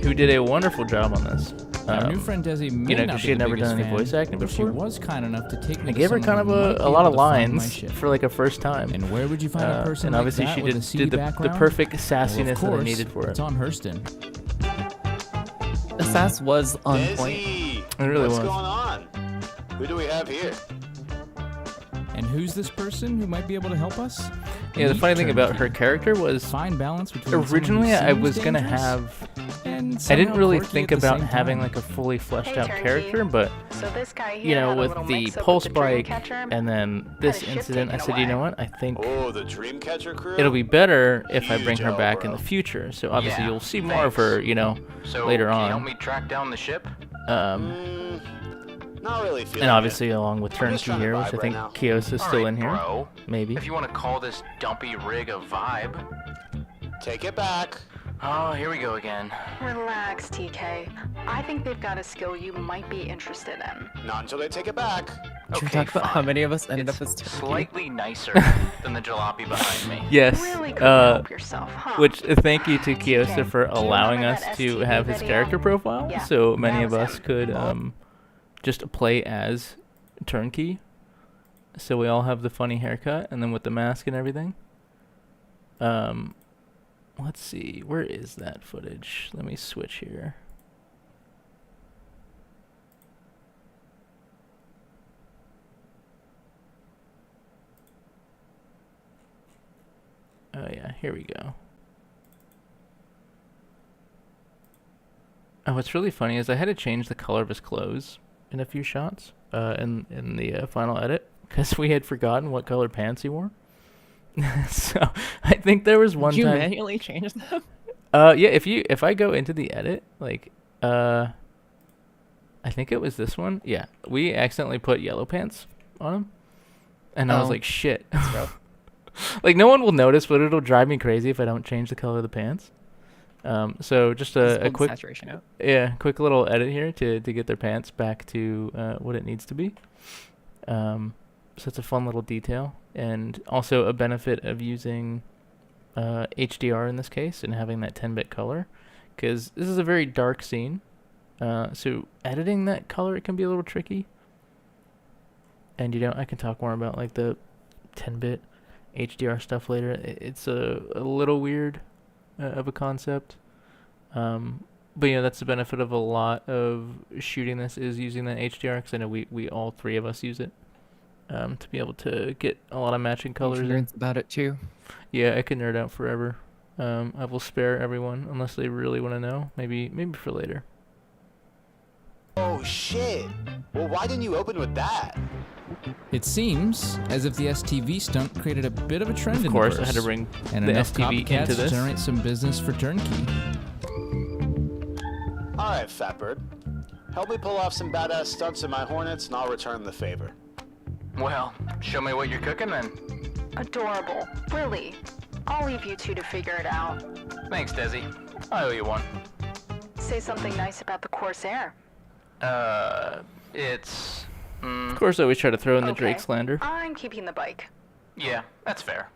who did a wonderful job on this. Our new friend Desi may you know, not 'cause be she had the never biggest done any fan, voice acting but she before. was kind enough to take me I to gave her kind someone of who might a be lot of able to find my lines ship. for like a first time. And where would you find a person and like obviously that she with did a seedy the background? perfect Well, sassiness of that I course, needed for it's it. on Hurston. The sass was on point. Desi, It really what's was. going on? Who do we have here? And who's this person who might be able to help us? Yeah, the Meet funny thing about Turnkey. her character was Fine balance between someone who originally I seems was gonna dangerous have. and I didn't somehow really quirky think at the about same having time. like a fully fleshed Hey, out Turnkey. character, but So this guy here you know, had a with little the mix-up pulse with the bike Dreamcatcher. and then this ship incident, I taken said, you know away. what? I think Oh, the Dreamcatcher crew? it'll be better if I Huge bring her L, back in bro. the future. So obviously Yeah, you'll see more of her, thanks. you know, So later can you help on. me track down the ship? Not really feeling And obviously it. along with I'm just Turnkey trying to here, which I vibe right think now. Kios is still Alright, in here. bro. Maybe. If you want to call this dumpy rig a vibe. Take it back. Oh, here we go again. Relax, TK. I think they've got a skill you might be interested in. Not until they take it back. Should we Okay, talk about how fine. many of us ended It's up as Turkey? slightly nicer than the jalopy behind me. Yes. Really couldn't help yourself, huh? Which thank you to Kiyosa Okay, for do you allowing remember us that to STD have his video? character profile, Yeah, so many that of was us him. could just play as Turnkey. So we all have the funny haircut, and then with the mask and everything. Let's see, where is that footage? Let me switch here. Oh yeah, here we go. Oh, what's really funny is I had to change the color of his clothes in a few shots in the final edit because we had forgotten what color pants he wore. So I think there was one Did you time. manually change them? Yeah. If I go into the edit, like I think it was this one. Yeah, we accidentally put yellow pants on him, and I was like, shit. Like no one will notice, but it'll drive me crazy if I don't change the color of the pants. So just a quick saturation out. Yeah, quick little edit here to get their pants back to what it needs to be. So it's a fun little detail, and also a benefit of using HDR in this case and having that 10-bit color, because this is a very dark scene. So editing that color, it can be a little tricky. And I can talk more about like the 10-bit HDR stuff later. It's a little weird of a concept. But that's the benefit of a lot of shooting this, is using that HDR, because I know we all three of us use it to be able to get a lot of matching colors in. About it too. Yeah, I could nerd out forever. I will spare everyone unless they really want to know. Maybe for later. Oh shit! Well, why didn't you open with that? It seems as if the STV stunt created a bit of a trend in the Of course, verse, I had to bring and the enough STV copycats into to this. generate some business for Turnkey. Alright, Fatbird. Help me pull off some badass stunts in my Hornets, and I'll return the favor. Well, show me what you're cooking then. Adorable. Really. I'll leave you two to figure it out. Thanks, Desi. I owe you one. Say something nice about the Corsair. It's... Of course, I always try to throw in the Drake slander. I'm keeping the bike. Yeah, that's fair.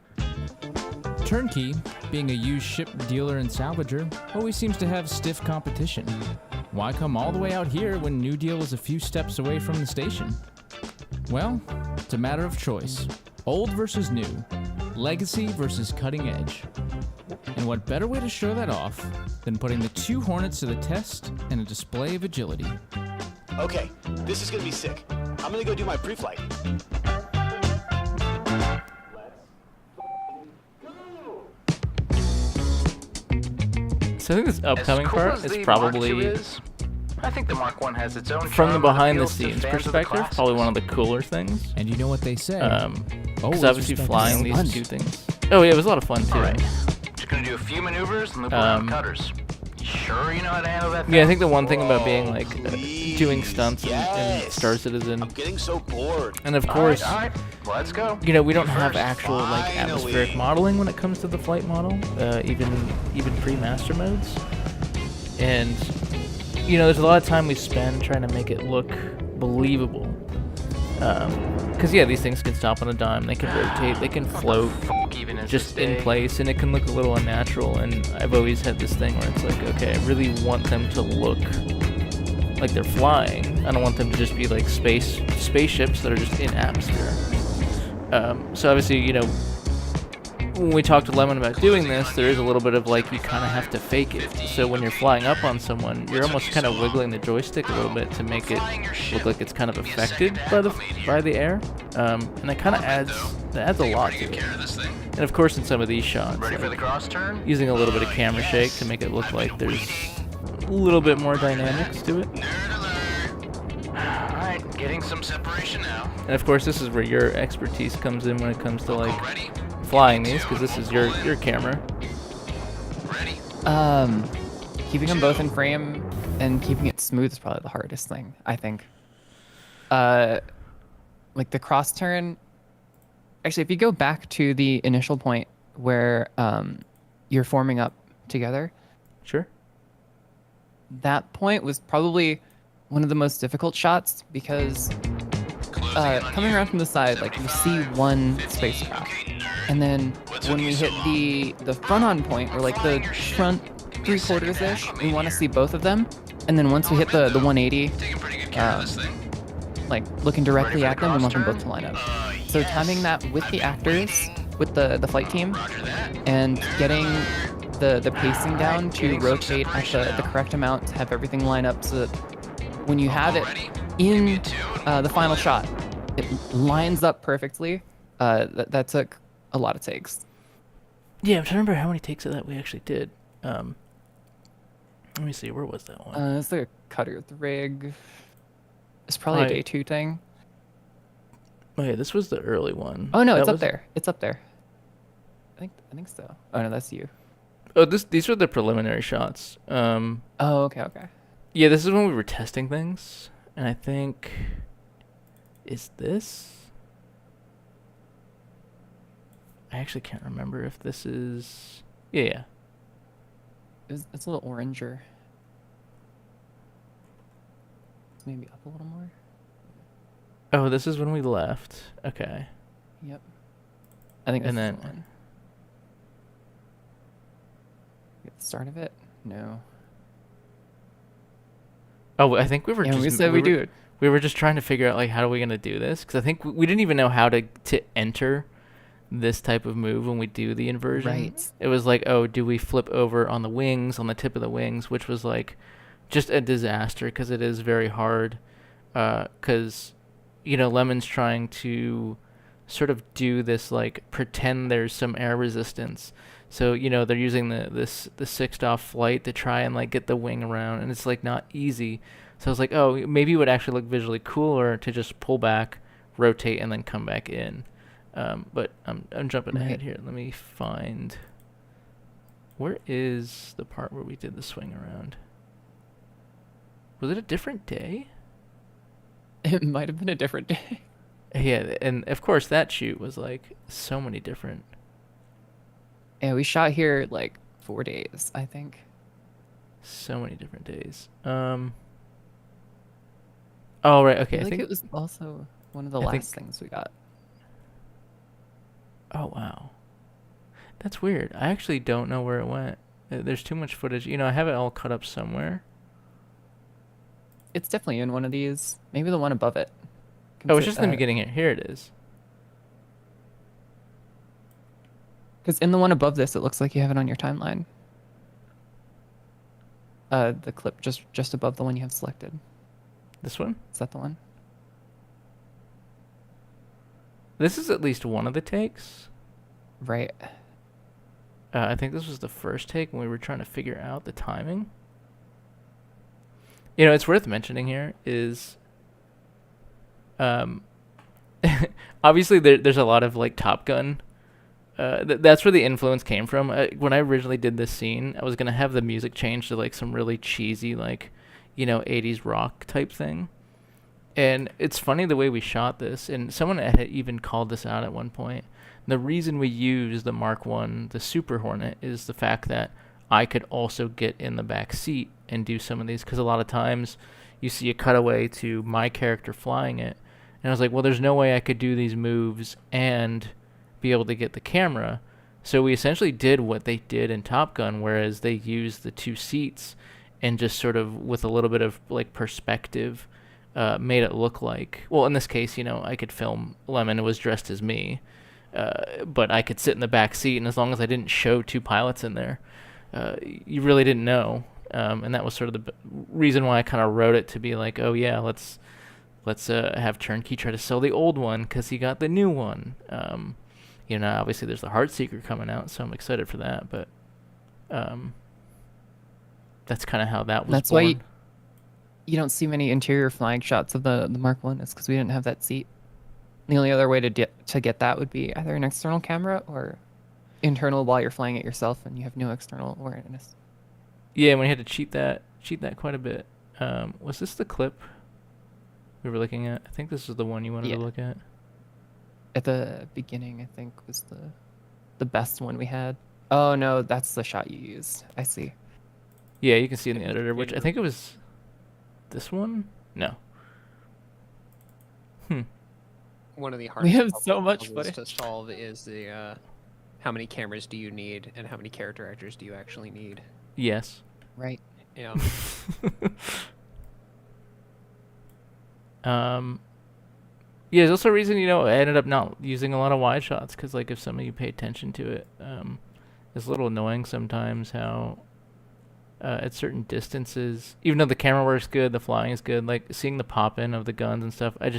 Turnkey, being a used ship dealer and salvager, always seems to have stiff competition. Why come all the way out here when New Deal is a few steps away from the station? Well, it's a matter of choice. Old versus new. Legacy versus cutting edge. And what better way to show that off than putting the two Hornets to the test in a display of agility? Okay, this is gonna be sick. I'm gonna go do my pre-flight. So I think this upcoming As cool part as is the probably, Mark II is, I think the Mark 1 has its own from the charm that behind the appeals to scenes fans of the perspective, probably one of the cooler things. And you know what they say. Because obviously flying these stunt. two things. Oh yeah, it was a lot of fun too. Alright, just gonna do a few maneuvers and loop around cutters. You sure you know how to handle that thing? Yeah, I think the one thing about being like please, doing stunts in yes. Star Citizen, I'm getting so bored. and of course, Alright, let's go. we don't have first. actual like Finally. atmospheric modeling when it comes to the flight model, even pre-master modes. And there's a lot of time we spend trying to make it look believable. Because these things can stop on a dime, they can rotate, they can float just in place, and it can look a little unnatural. And I've always had this thing where it's like, okay, I really want them to look like they're flying. I don't want them to just be like spaceships that are just in atmosphere. So obviously, when we talked to Lemon about doing this, there is a little bit of like, you kind of have to fake it. So when you're flying up on someone, you're almost kind of wiggling the joystick a little bit to make it look like it's kind of affected by the air. And that kind of adds a lot to it. And of course, in some of these shots, Ready for the cross turn? using a little bit of camera shake to make it look like there's a little bit more dynamics to it. Alright, getting some separation now. And of course, this is where your expertise comes in when it comes to like flying these, because this is your camera. Keeping them both in frame and keeping it smooth is probably the hardest thing, I think. Like the cross turn. Actually, if you go back to the initial point where you're forming up together. Sure. That point was probably one of the most difficult shots because coming around from the side, like you see one spacecraft, and then when we hit the front-on point, or like the front 3/4-ish, we want to see both of them, and then once we hit the 180, like looking directly at them, we want them both to line up. So timing that with the actors, with the flight team, and getting the pacing down to rotate at the correct amount to have everything line up so that when you have it in the final shot, it lines up perfectly. That took a lot of takes. Yeah, I'm trying to remember how many takes of that we actually did. Let me see, where was that one? It's like a cutter with the rig. It's probably a day 2 thing. Oh yeah, this was the early one. Oh no, That it's up was- there. It's up there. I think so. Oh no, that's you. Oh, these were the preliminary shots. Oh, okay. Yeah, this is when we were testing things, and I think is this. I actually can't remember if this is. Yeah. It's a little oranger. Maybe up a little more. Oh, this is when we left. Okay. Yep. I think that's And then- the one. Get the start of it? No. Oh, I think we were Yeah, just. we said we were, do it. We were just trying to figure out like how are we gonna do this because I think we didn't even know how to enter this type of move when we do the inversion. Right. It was like, oh, do we flip over on the wings, on the tip of the wings, which was like just a disaster because it is very hard. Because Lemon's trying to sort of do this like pretend there's some air resistance. So they're using the sixed off flight to try and like get the wing around, and it's like not easy. So I was like, oh, maybe it would actually look visually cooler to just pull back, rotate, and then come back in. But I'm jumping ahead here. Let me find. Where is the part where we did the swing around? Was it a different day? It might have been a different day. Yeah, and of course that shoot was like so many different. Yeah, we shot here like 4 days, I think. So many different days. Oh right, okay. I I think think it was also one of the I think- last things we got. Oh wow, that's weird. I actually don't know where it went. There's too much footage. I have it all cut up somewhere. It's definitely in one of these. Maybe the one above it. Oh, it's just in the beginning here. Here it is. Because in the one above this, it looks like you have it on your timeline. The clip just above the one you have selected. This one? Is that the one? This is at least one of the takes. Right. I think this was the first take when we were trying to figure out the timing. It's worth mentioning here is, obviously there's a lot of like Top Gun. That's where the influence came from. When I originally did this scene, I was gonna have the music change to like some really cheesy like, 80s rock type thing. And it's funny the way we shot this, and someone had even called this out at one point. The reason we use the Mark I, the Super Hornet, is the fact that I could also get in the back seat and do some of these, because a lot of times you see a cutaway to my character flying it, and I was like, well, there's no way I could do these moves and be able to get the camera. So we essentially did what they did in Top Gun, whereas they used the 2 seats and just sort of with a little bit of like perspective made it look like, well, in this case, I could film Lemon was dressed as me, but I could sit in the back seat, and as long as I didn't show 2 pilots in there, you really didn't know. And that was sort of the reason why I kind of wrote it to be like, oh yeah, let's have Turnkey try to sell the old one because he got the new one. Obviously there's the Heartseeker coming out, so I'm excited for that. But that's kind of how that was. That's born. why you don't see many interior flying shots of the Mark I. Is because we didn't have that seat. The only other way to get that would be either an external camera or internal while you're flying it yourself, and you have no external awareness. Yeah, and we had to cheat that quite a bit. Was this the clip we were looking at? I think this is the one you wanted to look at. At the beginning, I think was the best one we had. Oh no, that's the shot you used. I see. Yeah, you can see in the editor, which I think it was this one. No. One of the hardest have so much puzzles footage to solve is the how many cameras do you need and how many character actors do you actually need? Yes. Right. Yeah. Yeah, there's also a reason, I ended up not using a lot of wide shots, because, like, if some of you pay attention to it, it's a little annoying sometimes how at certain distances, even though the camera works good, the flying is good, like, seeing the pop-in of the guns and stuff, I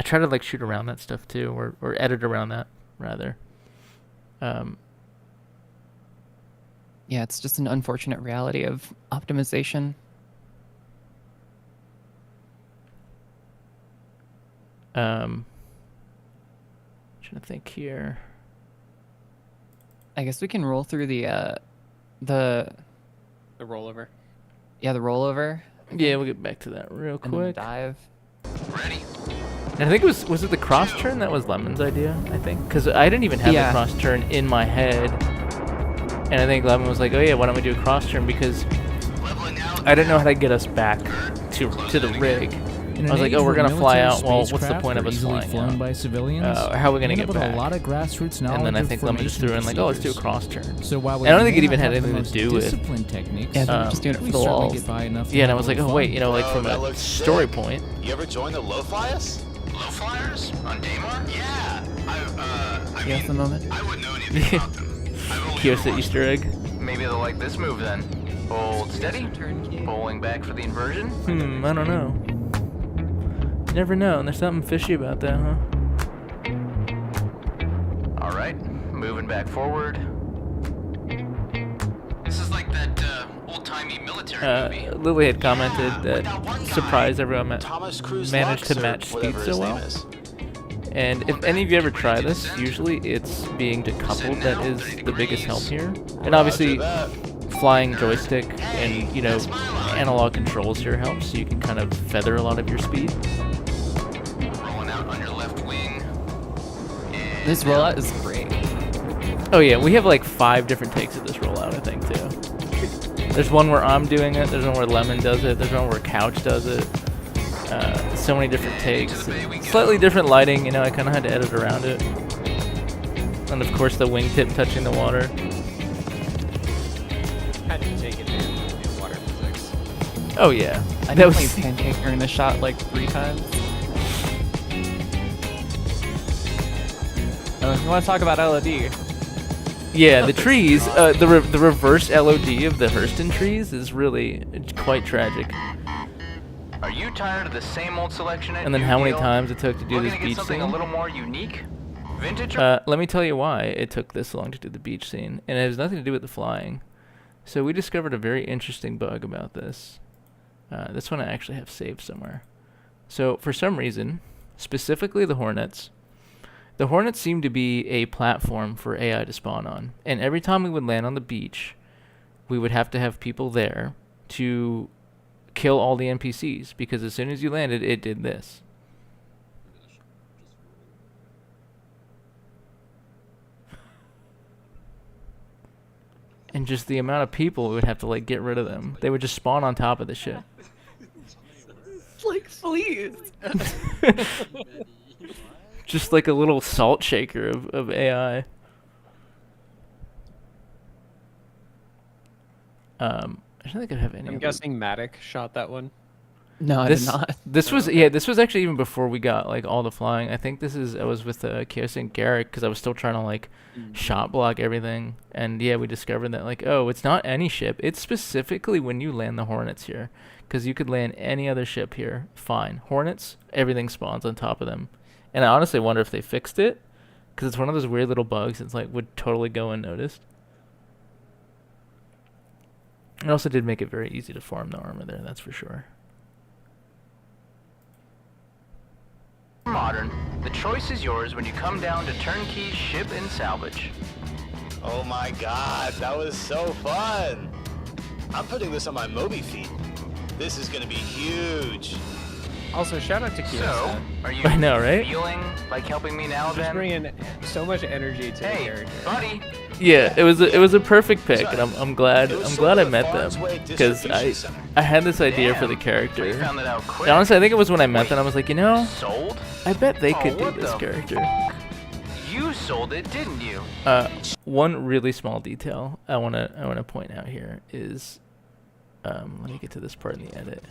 try to, like, shoot around that stuff, too, or edit around that, rather. Yeah, it's just an unfortunate reality of optimization. Trying to think here. I guess we can roll through the rollover. Yeah, the rollover. Yeah, we'll get back to that real And then quick. dive. Ready? And I think it was it the cross turn that was Lemon's idea? I think because I didn't even have the cross turn in my head, and I think Lemon was like, "Oh yeah, why don't we do a cross turn?" Because I didn't know how to get us back to the rig. I was like, "Oh, we're gonna fly out. Well, what's the point of us flying out? By civilians, how are we gonna get back?" A lot of grassroots knowledge And then I of think Lemon just threw in like, "Oh, let's do a cross turn." So while I don't think it even had anything to do with techniques, just doing it for the walls. Yeah, and I was like, "Oh wait, like from a story point." You ever join the low flyers? Low flyers? On Daymar? Yeah. I Yes, a moment. I wouldn't know anything about them. Kyosa Easter egg. Maybe they'll like this move then. Hold steady. Bowling back for the inversion. I don't know. You never know, and there's something fishy about that, huh? Alright, moving back forward. This is like that old-timey military movie. Lily had commented that surprised everyone managed to match speed so well. And if any of you ever try this, usually it's being decoupled that is the biggest help here. And obviously, flying joystick and, analog controls here helps, so you can kind of feather a lot of your speed. Rolling out on your left wing. This rollout is great. Oh yeah, we have like 5 different takes of this rollout, I think, too. There's one where I'm doing it, there's one where Lemon does it, there's one where Couch does it. So many different takes. Slightly different lighting, I kind of had to edit around it. And of course the wingtip touching the water. Had to take advantage of the water physics. Oh yeah. I definitely pancake during the shot like 3 times. You want to talk about LOD? Yeah, the trees, the reverse LOD of the Hurston trees is really quite tragic. Are you tired of the same old selection? And then how many times it took to do this beach scene? A little more unique, vintage. Let me tell you why it took this long to do the beach scene, and it has nothing to do with the flying. So we discovered a very interesting bug about this. This one I actually have saved somewhere. So for some reason, specifically the Hornets seem to be a platform for AI to spawn on, and every time we would land on the beach, we would have to have people there to kill all the NPCs, because as soon as you landed, it did this. And just the amount of people we would have to like get rid of them. They would just spawn on top of the ship. Like, please. Just like a little salt shaker of AI. I don't think I have any. I'm guessing Matic shot that one. No, I did not. This was this was actually even before we got like all the flying. I think I was with Kyosa and Garrick because I was still trying to like shot block everything. And yeah, we discovered that like, oh, it's not any ship. It's specifically when you land the Hornets here, because you could land any other ship here. Fine, Hornets, everything spawns on top of them. And I honestly wonder if they fixed it, because it's one of those weird little bugs that's like would totally go unnoticed. It also did make it very easy to farm the armor there, that's for sure. Modern. The choice is yours when you come down to turnkey ship and salvage. Oh my god, that was so fun! I'm putting this on my Moby feed. This is gonna be huge. Also, shout out to Kyosa. So, are you I know, right? feeling like helping me now, Just then? bringing so much energy to the Hey, character. buddy. Yeah, it was a perfect pick, and I'm glad I met them, because I had this idea for the character. We found that out quick. And honestly, I think it was when I met them, I was like, Sold? I bet they could do what this the character. You sold it, didn't you? One really small detail I wanna point out here is, let me get to this part in the edit.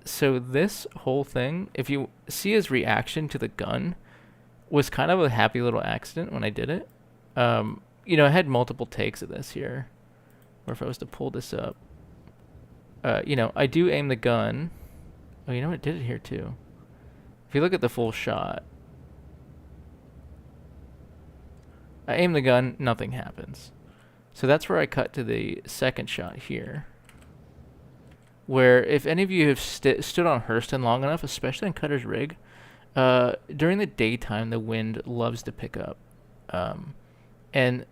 So this whole thing, if you see his reaction to the gun, was kind of a happy little accident when I did it. I had multiple takes of this here, or if I was to pull this up, I do aim the gun. Oh, you know what? It did it here too. If you look at the full shot, I aim the gun, nothing happens. So that's where I cut to the second shot here. where if any of you have stood on Hurston long enough, especially in Cutter's Rig, during the daytime the wind loves to pick up. And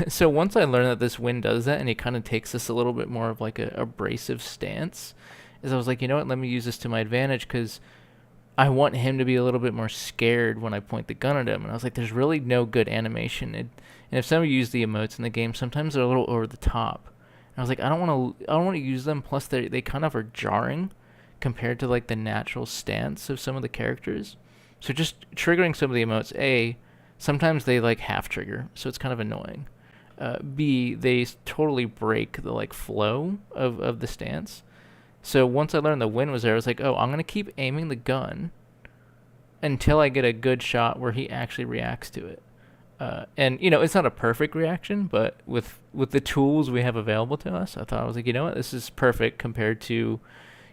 so once I learned that this wind does that and it kind of takes this a little bit more of like a abrasive stance, is I was like, you know what, let me use this to my advantage because I want him to be a little bit more scared when I point the gun at him. And I was like, there's really no good animation. And if some of you use the emotes in the game, sometimes they're a little over the top. And I was like, I don't want to use them. Plus, they kind of are jarring compared to like the natural stance of some of the characters. So just triggering some of the emotes, sometimes they like half trigger, so it's kind of annoying. B, they totally break the like flow of the stance. So once I learned the wind was there, I was like, oh, I'm going to keep aiming the gun until I get a good shot where he actually reacts to it. And, you know, it's not a perfect reaction, but with the tools we have available to us, I thought, I was like, you know what, this is perfect compared to,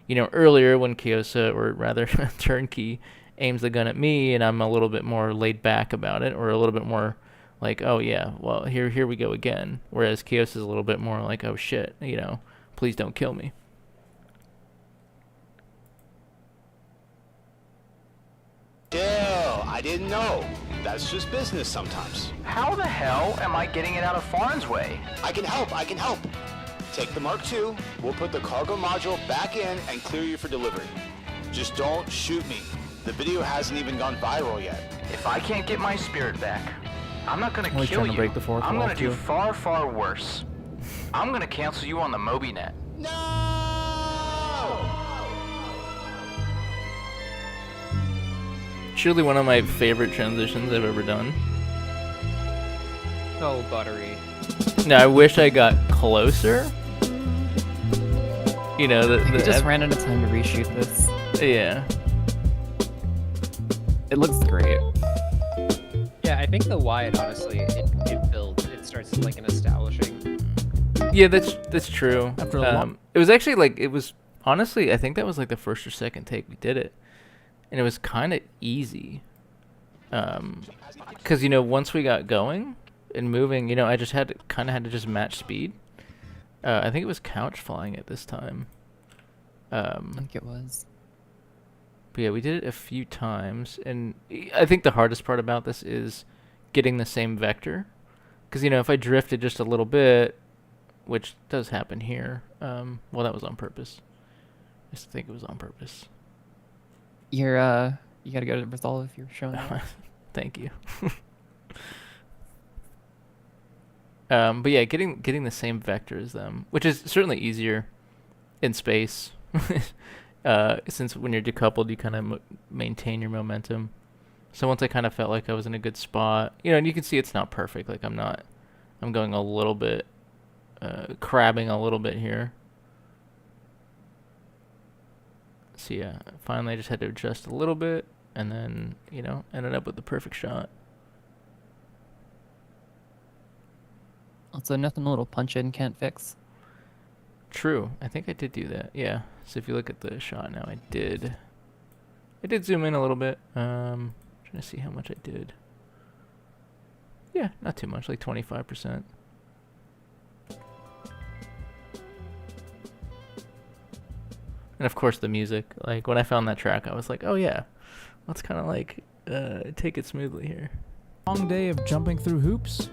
you know, earlier when Kyosa, or rather Turnkey, aims the gun at me and I'm a little bit more laid back about it, or a little bit more like, oh yeah, well, here we go again. Whereas Kyosa is a little bit more like, oh shit, you know, please don't kill me. Chill, I didn't know. That's just business sometimes. How the hell am I getting it out of Farn's way? I can help. Take the Mark II, we'll put the cargo module back in and clear you for delivery. Just don't shoot me. The video hasn't even gone viral yet. If I can't get my spirit back, I'm not gonna Only kill trying to you. break the fourth I'm wall, gonna do too. far, far worse. I'm gonna cancel you on the MobiNet. Surely one of my favorite transitions I've ever done. So buttery. Now I wish I got closer. You know, We just ran out of time to reshoot this. Yeah. It looks great. Yeah, I think the wide, honestly, it builds. It starts like an establishing. Yeah, that's true. After a long- It was actually like, it was, honestly, I think that was like the first or second take we did it. And it was kind of easy. Because, you know, once we got going and moving, you know, I just had to just match speed. I think it was couch flying at this time. I think it was. But yeah, we did it a few times. And I think the hardest part about this is getting the same vector. Because, you know, if I drifted just a little bit, which does happen here, well, that was on purpose. I just think it was on purpose. You gotta go to resolve if you're showing up. Thank you. But yeah, getting the same vector as them, which is certainly easier in space, since when you're decoupled, you kind of maintain your momentum. So once I kind of felt like I was in a good spot, you know, and you can see it's not perfect. Like I'm going a little bit, crabbing a little bit here. So yeah, finally I just had to adjust a little bit, and then, you know, ended up with the perfect shot. Also, nothing a little punch in can't fix. True. I think I did do that. Yeah. So if you look at the shot now, I did zoom in a little bit. Trying to see how much I did. Yeah, not too much, like 25%. And of course the music. Like when I found that track, I was like, oh yeah, let's kind of like take it smoothly here. Long day of jumping through hoops.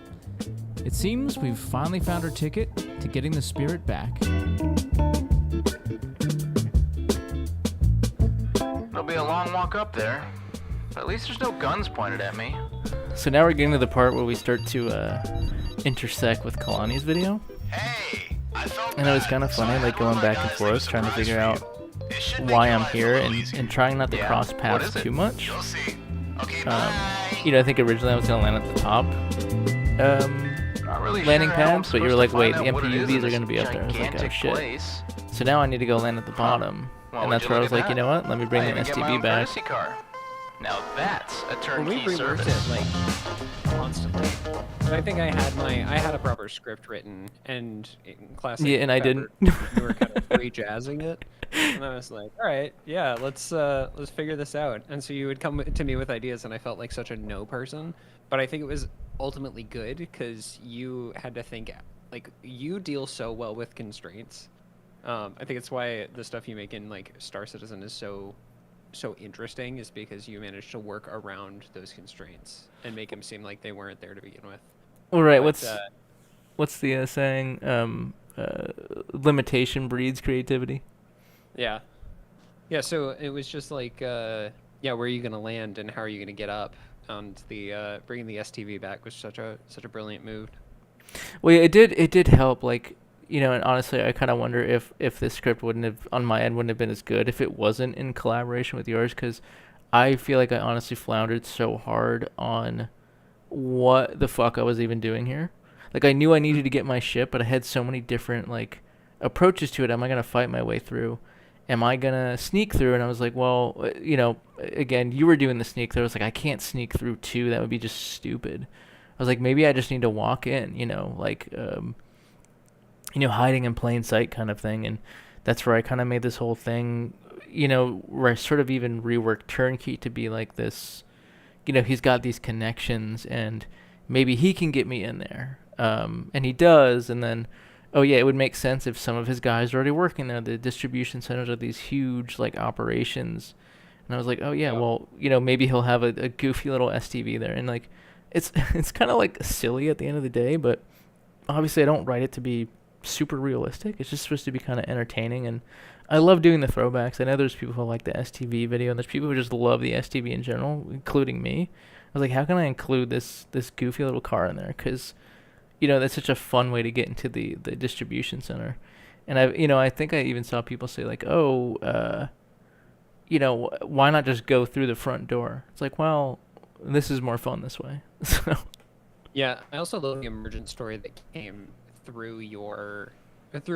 It seems we've finally found our ticket to getting the spirit back. It'll be a long walk up there, but at least there's no guns pointed at me. So now we're getting to the part where we start to intersect with Kalani's video. Hey, I felt And it was kind of funny, like going back and forth, trying to figure out why I'm here and trying not to Yeah, cross what paths is it? too much. You'll see. Okay, bye. You know, I think originally I was gonna land at the top Not really landing sure how I'm pads, but you were supposed like, to wait, find the out what it is MPUVs in are this gonna be up there. I was like, oh gigantic shit. place. So now I need to go land at the bottom. Well, And would that's you where I look was at like, you that? know what? Let me bring I the even get my STB own back. courtesy car. Now that's a Well, turnkey we reworked service. it like constantly. So I think I had a proper script written, and in classic. Yeah, and I Pepper, didn't. You were kind of free jazzing it, and I was like, all right, yeah, let's figure this out. And so you would come to me with ideas, and I felt like such a no person, but I think it was ultimately good because you had to think, like, you deal so well with constraints, I think it's why the stuff you make in like Star Citizen is so interesting, is because you manage to work around those constraints and make them seem like they weren't there to begin with. All right, But, what's the saying? Limitation breeds creativity. Yeah. So it was just like, where are you gonna land and how are you gonna get up? And the bringing the STV back was such a brilliant move. Well, yeah, it did help. Like, and honestly, I kind of wonder if this script wouldn't have, on my end, wouldn't have been as good if it wasn't in collaboration with yours, because I feel like I honestly floundered so hard on what the fuck I was even doing here. Like, I knew I needed to get my ship, but I had so many different, like, approaches to it. Am I going to fight my way through? Am I going to sneak through? And I was like, well, again, you were doing the sneak through. I was like, I can't sneak through too. That would be just stupid. I was like, maybe I just need to walk in, hiding in plain sight kind of thing. And that's where I kind of made this whole thing, where I sort of even reworked Turnkey to be like this, he's got these connections and maybe he can get me in there. And he does. And then, oh yeah, it would make sense if some of his guys are already working there. The distribution centers are these huge like operations. And I was like, oh yeah, well, maybe he'll have a goofy little STV there. And like, it's kind of like silly at the end of the day, but obviously I don't write it to be super realistic. It's just supposed to be kind of entertaining. And I love doing the throwbacks. I know there's people who like the STV video, and there's people who just love the STV in general, including me. I was like, how can I include this goofy little car in there? Because that's such a fun way to get into the distribution center. And I think I even saw people say like, why not just go through the front door? It's like, well, this is more fun this way. So. Yeah, I also love the emergent story that came through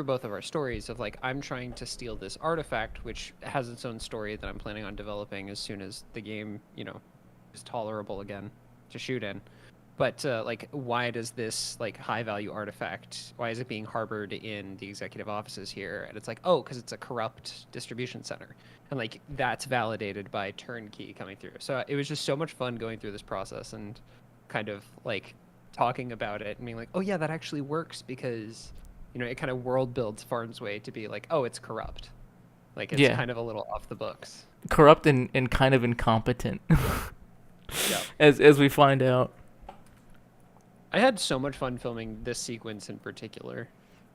both of our stories of like, I'm trying to steal this artifact, which has its own story that I'm planning on developing as soon as the game, is tolerable again to shoot in. But like, why does this like high value artifact, why is it being harbored in the executive offices here? And it's like, oh, because it's a corrupt distribution center. And like, that's validated by Turnkey coming through. So it was just so much fun going through this process and kind of like talking about it and being like, oh yeah, that actually works, because it kind of world builds Farm's way to be like, oh, it's corrupt. Like, it's kind of a little off the books. Corrupt and kind of incompetent. Yeah. As we find out. I had so much fun filming this sequence in particular.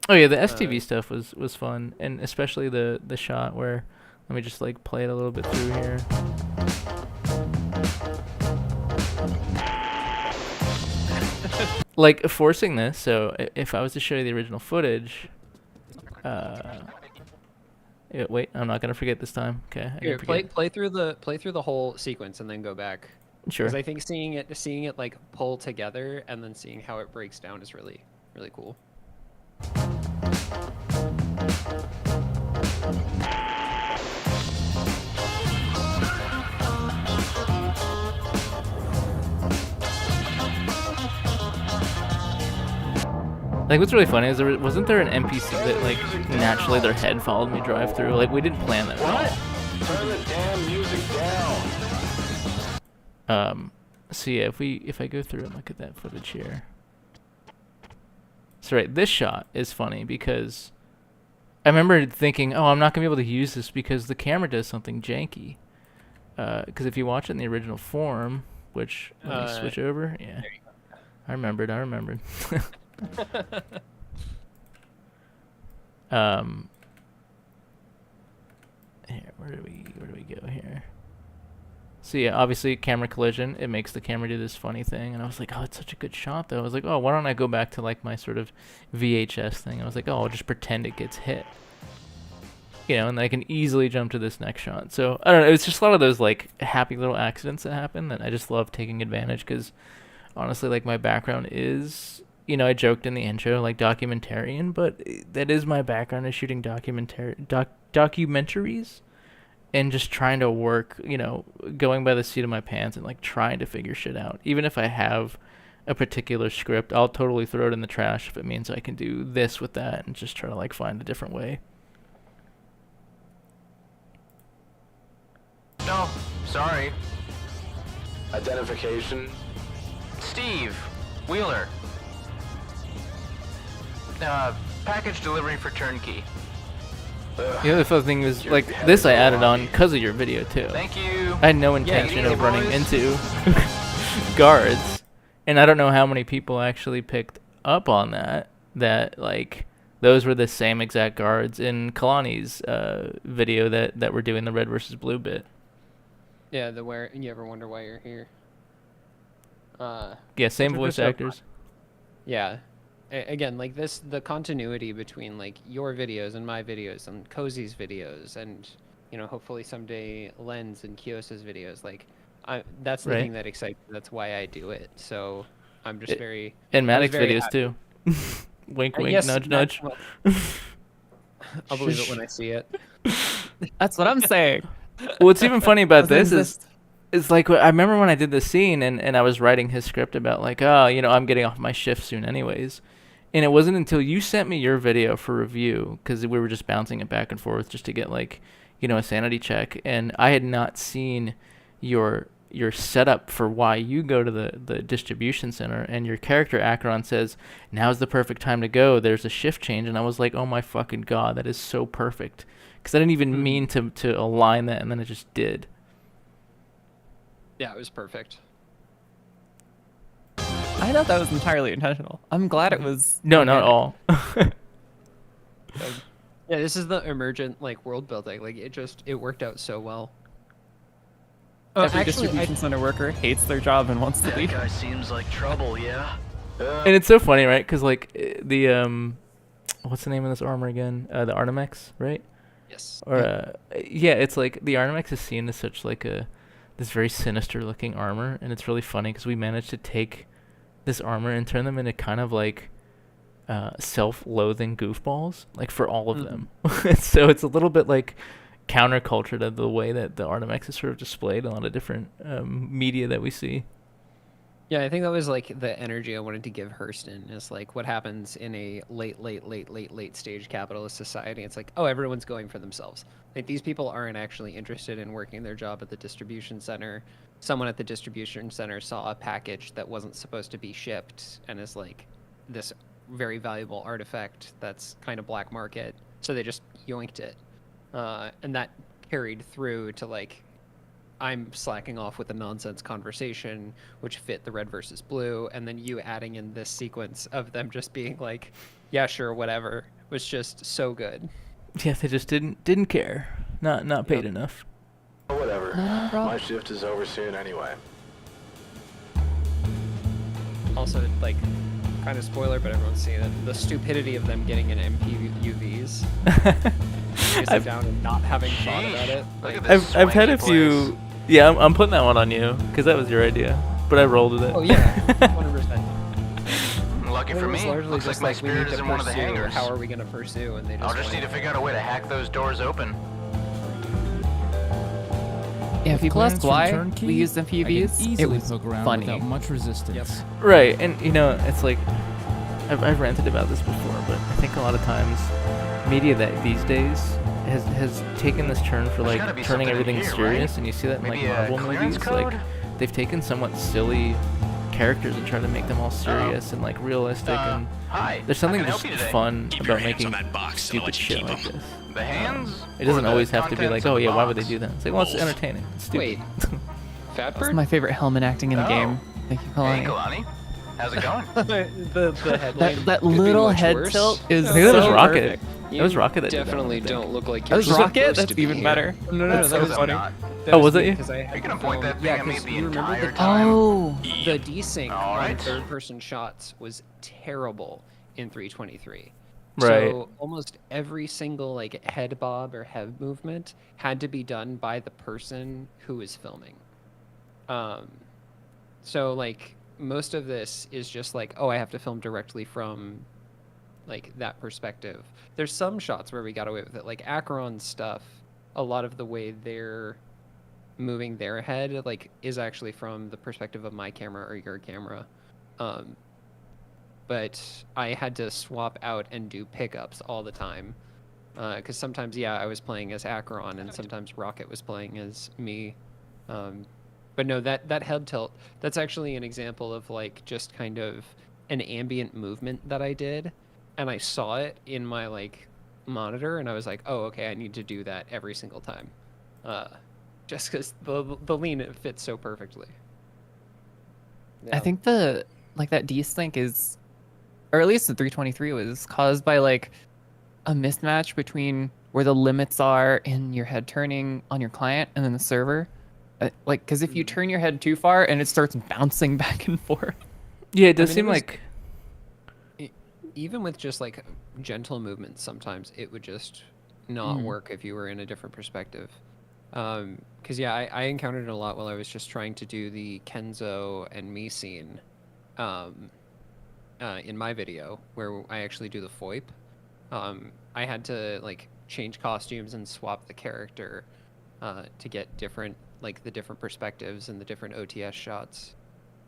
Oh yeah, the STV stuff was fun, and especially the shot where, let me just like play it a little bit through here. Like, forcing this, so if I was to show you the original footage, wait, I'm not gonna forget this time. Okay. Here, play through the whole sequence and then go back. Sure. Because I think seeing it like pull together and then seeing how it breaks down is really, really cool. Like, what's really funny is wasn't there an NPC that like naturally their head followed me drive through? Like, we didn't plan that. What? Turn the damn music down. So yeah, if I go through and look at that footage here. So right, this shot is funny because I remember thinking, oh, I'm not gonna be able to use this because the camera does something janky. Because if you watch it in the original form, which let me switch over. Yeah, I remembered. Here, where do we go here? So yeah, obviously camera collision, it makes the camera do this funny thing, and I was like, oh, it's such a good shot though. I was like, oh, why don't I go back to like my sort of VHS thing? I was like, oh, I'll just pretend it gets hit. And I can easily jump to this next shot. So I don't know, it's just a lot of those like happy little accidents that happen that I just love taking advantage, because honestly, like, my background is, I joked in the intro, like, documentarian, but that is my background, is shooting documentaries and just trying to work, going by the seat of my pants and like trying to figure shit out. Even if I have a particular script, I'll totally throw it in the trash if it means I can do this with that and just try to like find a different way. No, sorry. Identification. Steve Wheeler. Package delivery for Turnkey. The other fun thing was, like, this I added on because of your video, too. Thank you. I had no intention of running into guards. And I don't know how many people actually picked up on that, like, those were the same exact guards in Kalani's video that were doing the red versus blue bit. Yeah, the where you ever wonder why you're here. Yeah, same voice actors. Yeah. Again, like the continuity between like your videos and my videos and Cozy's videos and, you know, hopefully someday Len's and Kiosa's videos, like that's the thing that excites me. That's why I do it. So I'm just very... And Maddox videos too. Wink, wink, yes, nudge, nudge. I'll believe it when I see it. That's what I'm saying. What's even funny about this is like, I remember when I did this scene and I was writing his script about like, oh, you know, I'm getting off my shift soon anyways. And it wasn't until you sent me your video for review, because we were just bouncing it back and forth just to get like, you know, a sanity check. And I had not seen your setup for why you go to the distribution center, and your character Akron says, now's the perfect time to go. There's a shift change. And I was like, oh my fucking God, that is so perfect. Because I didn't even mean to align that, and then it just did. Yeah, it was perfect. I thought that was entirely intentional. I'm glad it was. No, not all. Yeah, this is the emergent like world building. Like it worked out so well. Every distribution center worker hates their job and wants to leave. That guy seems like trouble, yeah? And it's so funny, right? Because like the what's the name of this armor again? The Artemex, right? Yes. Or yeah, it's like the Artemex is seen as such like this very sinister looking armor, and it's really funny because we managed to take this armor and turn them into kind of like self-loathing goofballs, like for all of them. So it's a little bit like counterculture to the way that the Artemex is sort of displayed in a lot of different media that we see. Yeah, I think that was like the energy I wanted to give Hurston, is like what happens in a late stage capitalist society. It's like, oh, everyone's going for themselves. Like these people aren't actually interested in working their job at the distribution center. Someone at the distribution center saw a package that wasn't supposed to be shipped and is like this very valuable artifact that's kind of black market. So they just yoinked it. And that carried through to like, I'm slacking off with a nonsense conversation, which fit the red versus blue. And then you adding in this sequence of them just being like, yeah, sure, whatever, was just so good. Yeah, they just didn't care. Not paid enough. Whatever. My shift is over soon anyway. Also, like, kind of spoiler, but everyone's seen it. The stupidity of them getting an MPUVs. Sit down and not having thought about it. Like, I've had a few. Yeah, I'm putting that one on you because that was your idea, but I rolled with it. Oh yeah, 100%. Lucky for me, largely looks like just my like we need spirit to is in one of the pursue. hangars. How are we gonna pursue? And they just I'll just need to figure out a way to hack those doors open. Yeah, people ask why Turnkey, we used MPVs. It was poke around funny. without much resistance. Right, and you know, it's like I've ranted about this before, but I think a lot of times media that these days has taken this turn for like turning everything here, serious, right? and you see that in Maybe like a Marvel clearance movies. code? Like they've taken somewhat silly characters and tried to make them all serious and like realistic, and Hi, there's something how can I just help you today? fun Keep your about hands making on that box, and I'll stupid let you shit keep like 'em. this. The hands? It doesn't or the always have to be contents like, of oh the yeah, why would they box? do that? It's like, well, it's entertaining. It's stupid. Wait, That's Fatbird? my favorite helmet acting in the Oh. game. Thank you, Hey, Kalani. Kalani. How's it going? the headline. That could be little much head worse. tilt is I think that was so Rocket. perfect. That was Rocket that did that one, I Definitely think. don't look like That you're was Rocket? supposed That's to be even here. better. No, That's that was so funny. not. Oh, was it you? Because I Are you gonna point that yeah, thing at me 'cause the you remember entire the time? Oh, The desync All on right. third-person shots was terrible in 323. Right. So almost every single like head bob or head movement had to be done by the person who was filming. So like most of this is just like, oh, I have to film directly from like that perspective. There's some shots where we got away with it, like Acheron's stuff. A lot of the way they're moving their head like is actually from the perspective of my camera or your camera. But I had to swap out and do pickups all the time. Because sometimes, yeah, I was playing as Acheron and sometimes Rocket was playing as me. But no, that head tilt, that's actually an example of like just kind of an ambient movement that I did. And I saw it in my like monitor, and I was like, oh, okay, I need to do that every single time, just because the lean it fits so perfectly. I think that desync is, or at least the 323 was caused by like a mismatch between where the limits are in your head turning on your client and then the server. Like, because if you turn your head too far and it starts bouncing back and forth. Yeah, it does seem like... Even with just like gentle movements, sometimes it would just not work if you were in a different perspective. Because yeah, I encountered it a lot while I was just trying to do the Kenzo and me scene in my video, where I actually do the FOIP. I had to like change costumes and swap the character to get different, like the different perspectives and the different OTS shots,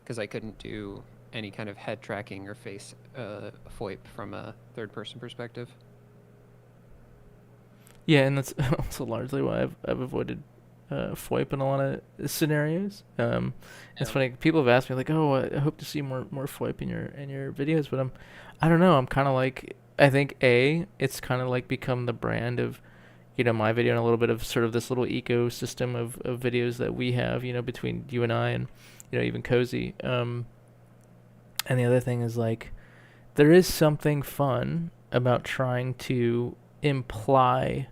because I couldn't do any kind of head tracking or face FOIP from a third-person perspective. Yeah, and that's also largely why I've avoided FOIP in a lot of scenarios. It's funny, people have asked me like, "Oh, I hope to see more FOIP in your videos," but I don't know. I'm kind of like, I think it's kind of like become the brand of, my video, and a little bit of sort of this little ecosystem of videos that we have, between you and I, and even Cozy. And the other thing is like, there is something fun about trying to imply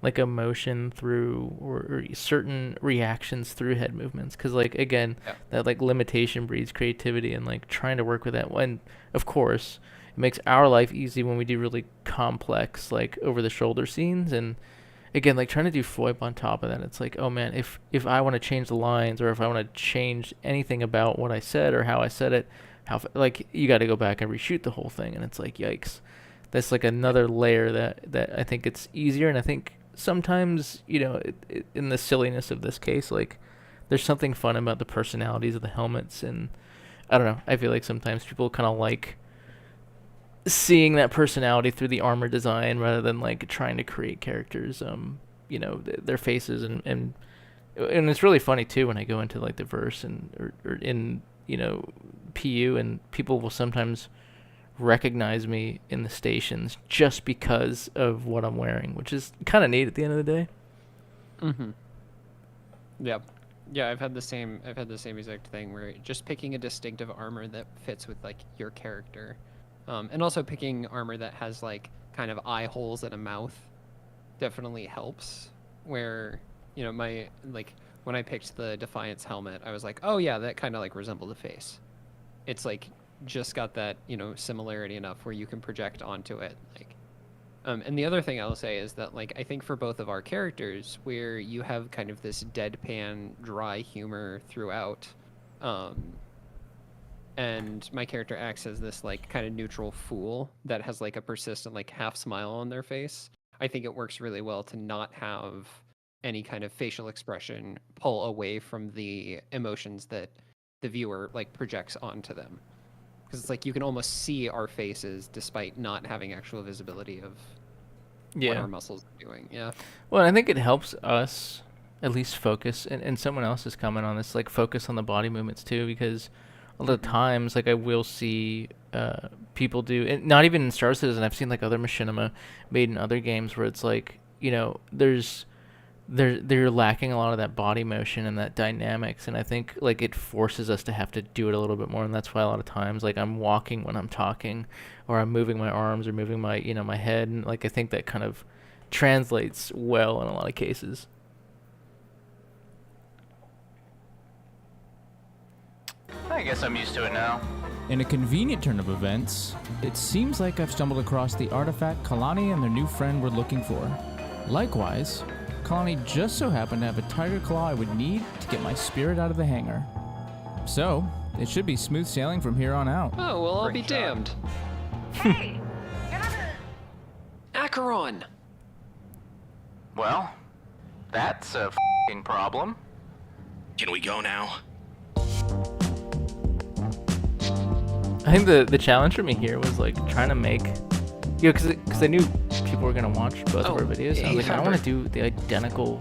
like emotion through or certain reactions through head movements, because like again, that like limitation breeds creativity, and like trying to work with that one, of course it makes our life easy when we do really complex like over the shoulder scenes. And again, like trying to do FOIP on top of that, it's like, oh man, if I want to change the lines, or if I want to change anything about what I said or how I said it, like you got to go back and reshoot the whole thing, and it's like, yikes. That's like another layer that I think it's easier. And I think sometimes, in the silliness of this case, like there's something fun about the personalities of the helmets. And I don't know, I feel like sometimes people kind of like seeing that personality through the armor design rather than like trying to create characters, their faces. And it's really funny too when I go into like the verse and or in PU, and people will sometimes recognize me in the stations just because of what I'm wearing, which is kind of neat at the end of the day. Yeah, I've had the same exact thing, where just picking a distinctive armor that fits with like your character, and also picking armor that has like kind of eye holes and a mouth definitely helps. Where my like when I picked the Defiance helmet, I was like, oh yeah, that kind of like resembled the face. It's like just got that similarity enough where you can project onto it. Like, and the other thing I'll say is that like I think for both of our characters, where you have kind of this deadpan, dry humor throughout, and my character acts as this like kind of neutral fool that has like a persistent like half smile on their face. I think it works really well to not have any kind of facial expression pull away from the emotions that the viewer like projects onto them, because it's like you can almost see our faces despite not having actual visibility of what our muscles are doing. Well, I think it helps us at least focus, and someone else has commented on this, like focus on the body movements too, because a lot of times like I will see people do, and not even in Star Citizen, I've seen like other machinima made in other games where it's like, they're lacking a lot of that body motion and that dynamics, and I think like it forces us to have to do it a little bit more. And that's why a lot of times like I'm walking when I'm talking, or I'm moving my arms or moving my my head, and like I think that kind of translates well in a lot of cases. I guess I'm used to it now. In a convenient turn of events, it seems like I've stumbled across the artifact Kalani and their new friend were looking for. Likewise, Kalani just so happened to have a tiger claw I would need to get my spirit out of the hangar. So, it should be smooth sailing from here on out. Oh, well, I'll be damned. Hey! Get out of Acheron! Well, that's a f***ing problem. Can we go now? I think the challenge for me here was like trying to make, because I knew people were gonna watch both of our videos. And I was like, I want to do the identical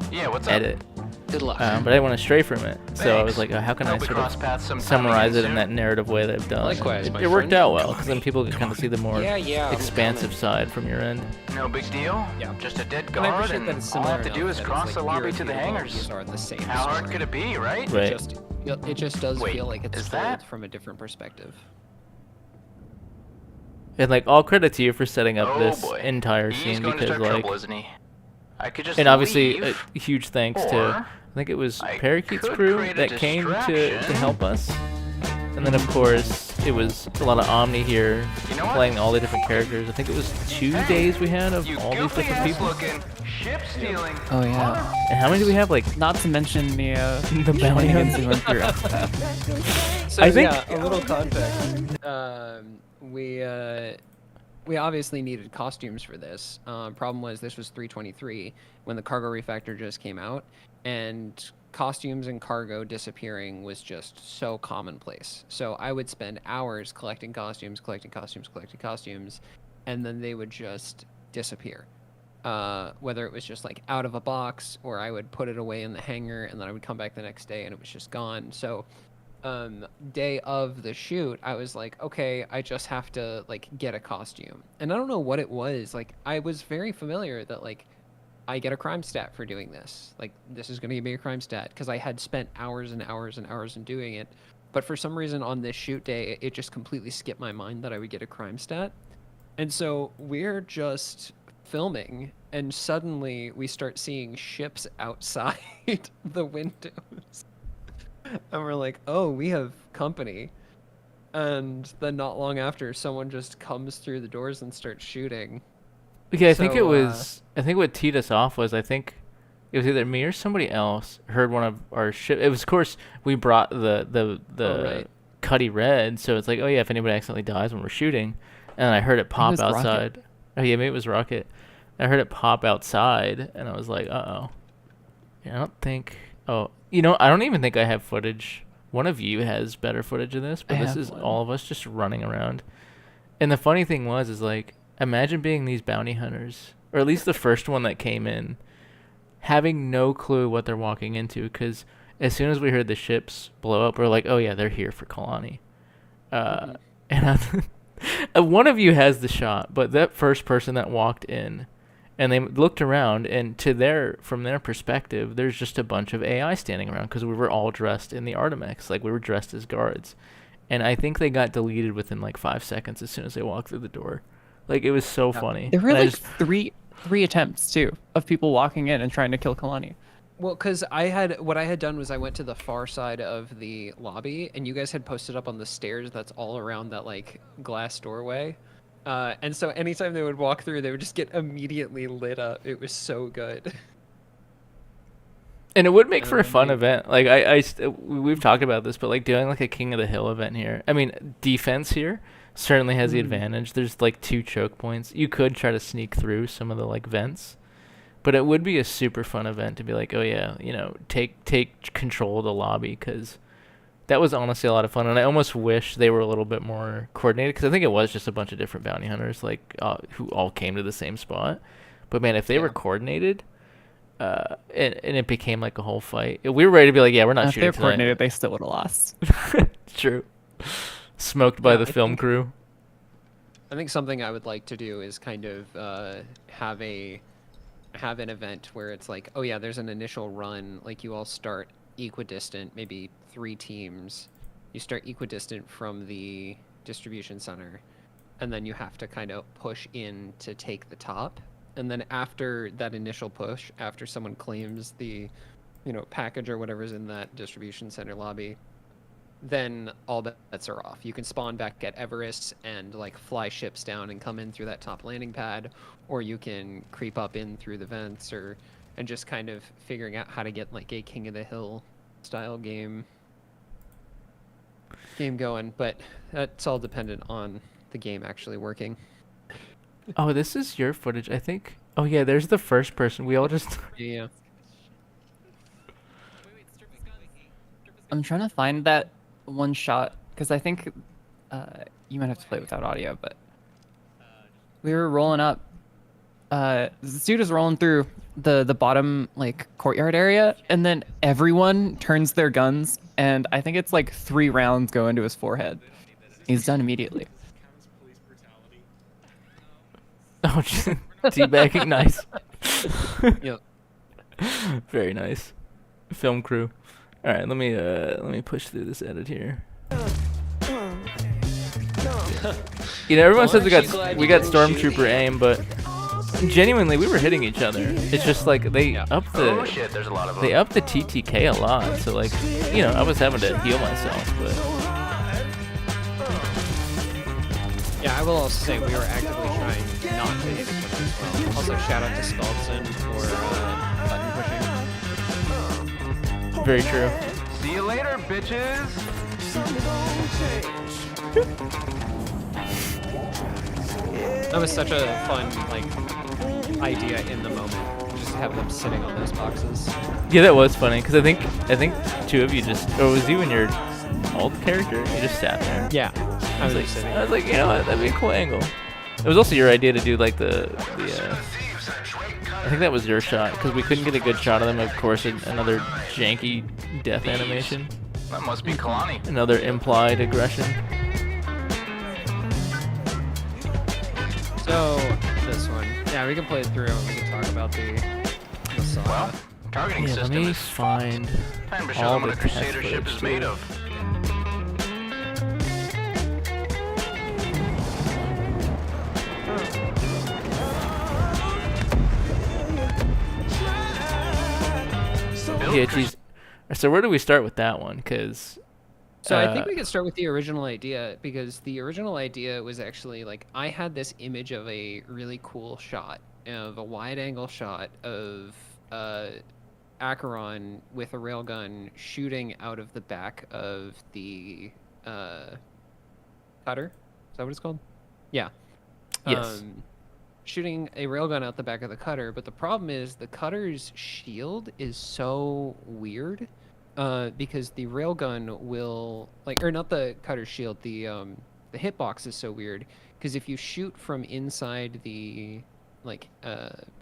edit. Good luck. But I didn't want to stray from it. So I was like, how can I Hope we sort cross paths of sometime summarize it soon. in that narrative way that I've done? Likewise, It, my it worked friend. out well, because then people could kind of see the more Yeah, expansive side from your end. No big deal. Yeah. Just a dead And I guard, appreciate and that it's all I similar have to do enough is that cross it's the like lobby to the irrefutable hangars. these are the same How hard story. could it be, right? Right. It just does Wait, feel like it's is told that- from a different perspective. And like, all credit to you for setting up Oh this boy. entire He's scene, going to because start like, trouble, isn't he? I could just and obviously leave, a huge thanks to, or I think it was I Parakeet's could crew create a that came to distraction. help us. And then of course, it was a lot of Omni here, You know what? playing all the different characters. I think it was 2 days we had of you all these goofy different ass people. looking ship stealing. Oh yeah. And how many do we have? Like, Not to mention the the bounty shenanigans hunters? we went through. So I think- yeah, a little context. We obviously needed costumes for this. Problem was this was 323 when the cargo refactor just came out, and costumes and cargo disappearing was just so commonplace. So I would spend hours collecting costumes, and then they would just disappear. Whether it was just like out of a box, or I would put it away in the hangar, and then I would come back the next day and it was just gone. So day of the shoot, I was like, okay, I just have to like get a costume. And I don't know what it was. Like, I was very familiar that like I get a crime stat for doing this. Like, this is going to give me a crime stat, because I had spent hours and hours and hours in doing it. But for some reason on this shoot day, it just completely skipped my mind that I would get a crime stat. And so we're just filming, and suddenly we start seeing ships outside the windows. And we're like, oh, we have company. And then not long after, someone just comes through the doors and starts shooting. Okay, I think So, it was. I think what teed us off was, I think it was either me or somebody else heard one of our ship. It was, of course, we brought the right. Cuddy Red, so it's like, oh yeah, if anybody accidentally dies when we're shooting, and I heard it pop was Rocket. outside. Oh yeah, maybe it was Rocket. I heard it pop outside, and I was like, uh oh. Yeah, I don't think. Oh, I don't even think I have footage. One of you has better footage of this, but I this have is one. all of us just running around. And the funny thing is like, imagine being these bounty hunters, or at least the first one that came in, having no clue what they're walking into, because as soon as we heard the ships blow up, we're like, oh yeah, they're here for Kalani. And one of you has the shot, but that first person that walked in, and they looked around, and from their perspective, there's just a bunch of AI standing around, because we were all dressed in the Artemex, like we were dressed as guards. And I think they got deleted within like 5 seconds as soon as they walked through the door. Like, it was so funny. There were And I like just- three attempts too of people walking in and trying to kill Kalani. Well, because what I had done was I went to the far side of the lobby, and you guys had posted up on the stairs that's all around that like glass doorway. And so anytime they would walk through, they would just get immediately lit up. It was so good. And it would make for a fun event. Like, we've talked about this, but like doing like a King of the Hill event here. I mean, defense here certainly has the advantage. There's like 2 choke points. You could try to sneak through some of the like vents, but it would be a super fun event to be like, oh yeah, take control of the lobby, because that was honestly a lot of fun. And I almost wish they were a little bit more coordinated, because I think it was just a bunch of different bounty hunters like who all came to the same spot. But man, if they were coordinated, and it became like a whole fight, we were ready to be like, yeah, we're not If they shooting were tonight. coordinated, they still would have lost. True. Smoked by Yeah, the I film think- crew. I think something I would like to do is kind of have an event where it's like, oh yeah, there's an initial run, like you all start equidistant, maybe 3 teams. You start equidistant from the distribution center, and then you have to kind of push in to take the top. And then after that initial push, after someone claims the, package or whatever's in that distribution center lobby, then all bets are off. You can spawn back at Everest and like fly ships down and come in through that top landing pad, or you can creep up in through the vents, and just kind of figuring out how to get like a King of the Hill style game going. But that's all dependent on the game actually working. Oh, this is your footage, I think. Oh yeah, there's the first person. We all just Yeah. I'm trying to find that one shot, because I think you might have to play without audio, but we were rolling up this dude is rolling through the bottom like courtyard area, and then everyone turns their guns, and I think it's like 3 rounds go into his forehead. He's done immediately. Oh, teabagging, nice. Yep. Very nice. Film crew. All right, let me push through this edit here. You know, everyone says we got stormtrooper aim, but genuinely we were hitting each other. It's just like they upped the upped the TTK a lot. So like, you know, I was having to heal myself, but Yeah, I will also say we were actively trying not to hit each other as well. Also, shout out to Starlancer for button pushing. very true. See you later, bitches. That was such a fun like idea in the moment. Just have them sitting on those boxes. Yeah, that was funny because I think 2 of you just, or was you and your old character? You just sat there. Yeah, I was like, just sitting. I was like, you know what? That'd be a cool angle. It was also your idea to do like the I think that was your shot because we couldn't get a good shot of them. Of course, another janky death animation. That must be Kalani. Another implied aggression. So this one, yeah, we can play it through and we can talk about the saw. Well, targeting Yeah, let system me is find time to show all them the what a test Crusader ship footage is made too. of. Yeah, geez. So where do we start with that one? Because So I think we could start with the original idea, because the original idea was actually like I had this image of a really cool shot, of a wide angle shot of Acheron with a railgun shooting out of the back of the cutter. Is that what it's called? Yeah. Yes. Shooting a railgun out the back of the cutter, but the problem is the cutter's shield is so weird. Because the railgun will or not the cutter's shield, the hitbox is so weird because if you shoot from inside the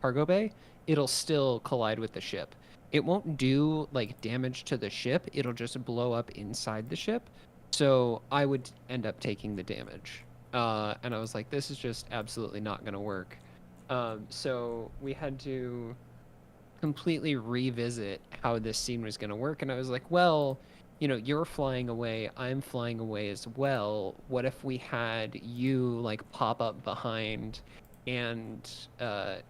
cargo bay, it'll still collide with the ship. It won't do like damage to the ship, it'll just blow up inside the ship. So I would end up taking the damage. And I was like, this is just absolutely not gonna work. So we had to completely revisit how this scene was going to work, and I was like, well, you know, you're flying away, I'm flying away as well. What if we had you like pop up behind and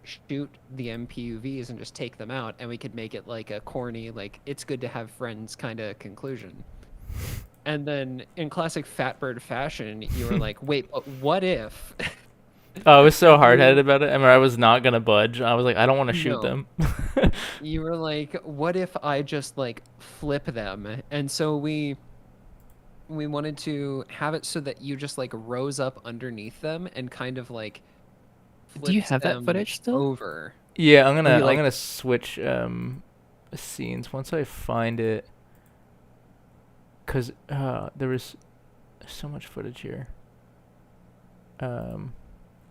shoot the MPUVs and just take them out, and we could make it like a corny, like it's good to have friends kind of conclusion. And then in classic Fatbird fashion, you were like, wait, but what if? Oh, I was so hard-headed about it. I mean, I was not gonna budge. I was like, I don't want to shoot them. You were like, what if I just like flip them? And so we wanted to have it so that you just like rose up underneath them and kind of like Do you flipped have that them footage still? over. Yeah, I'm Maybe, like- gonna switch scenes once I find it, cause there was so much footage here.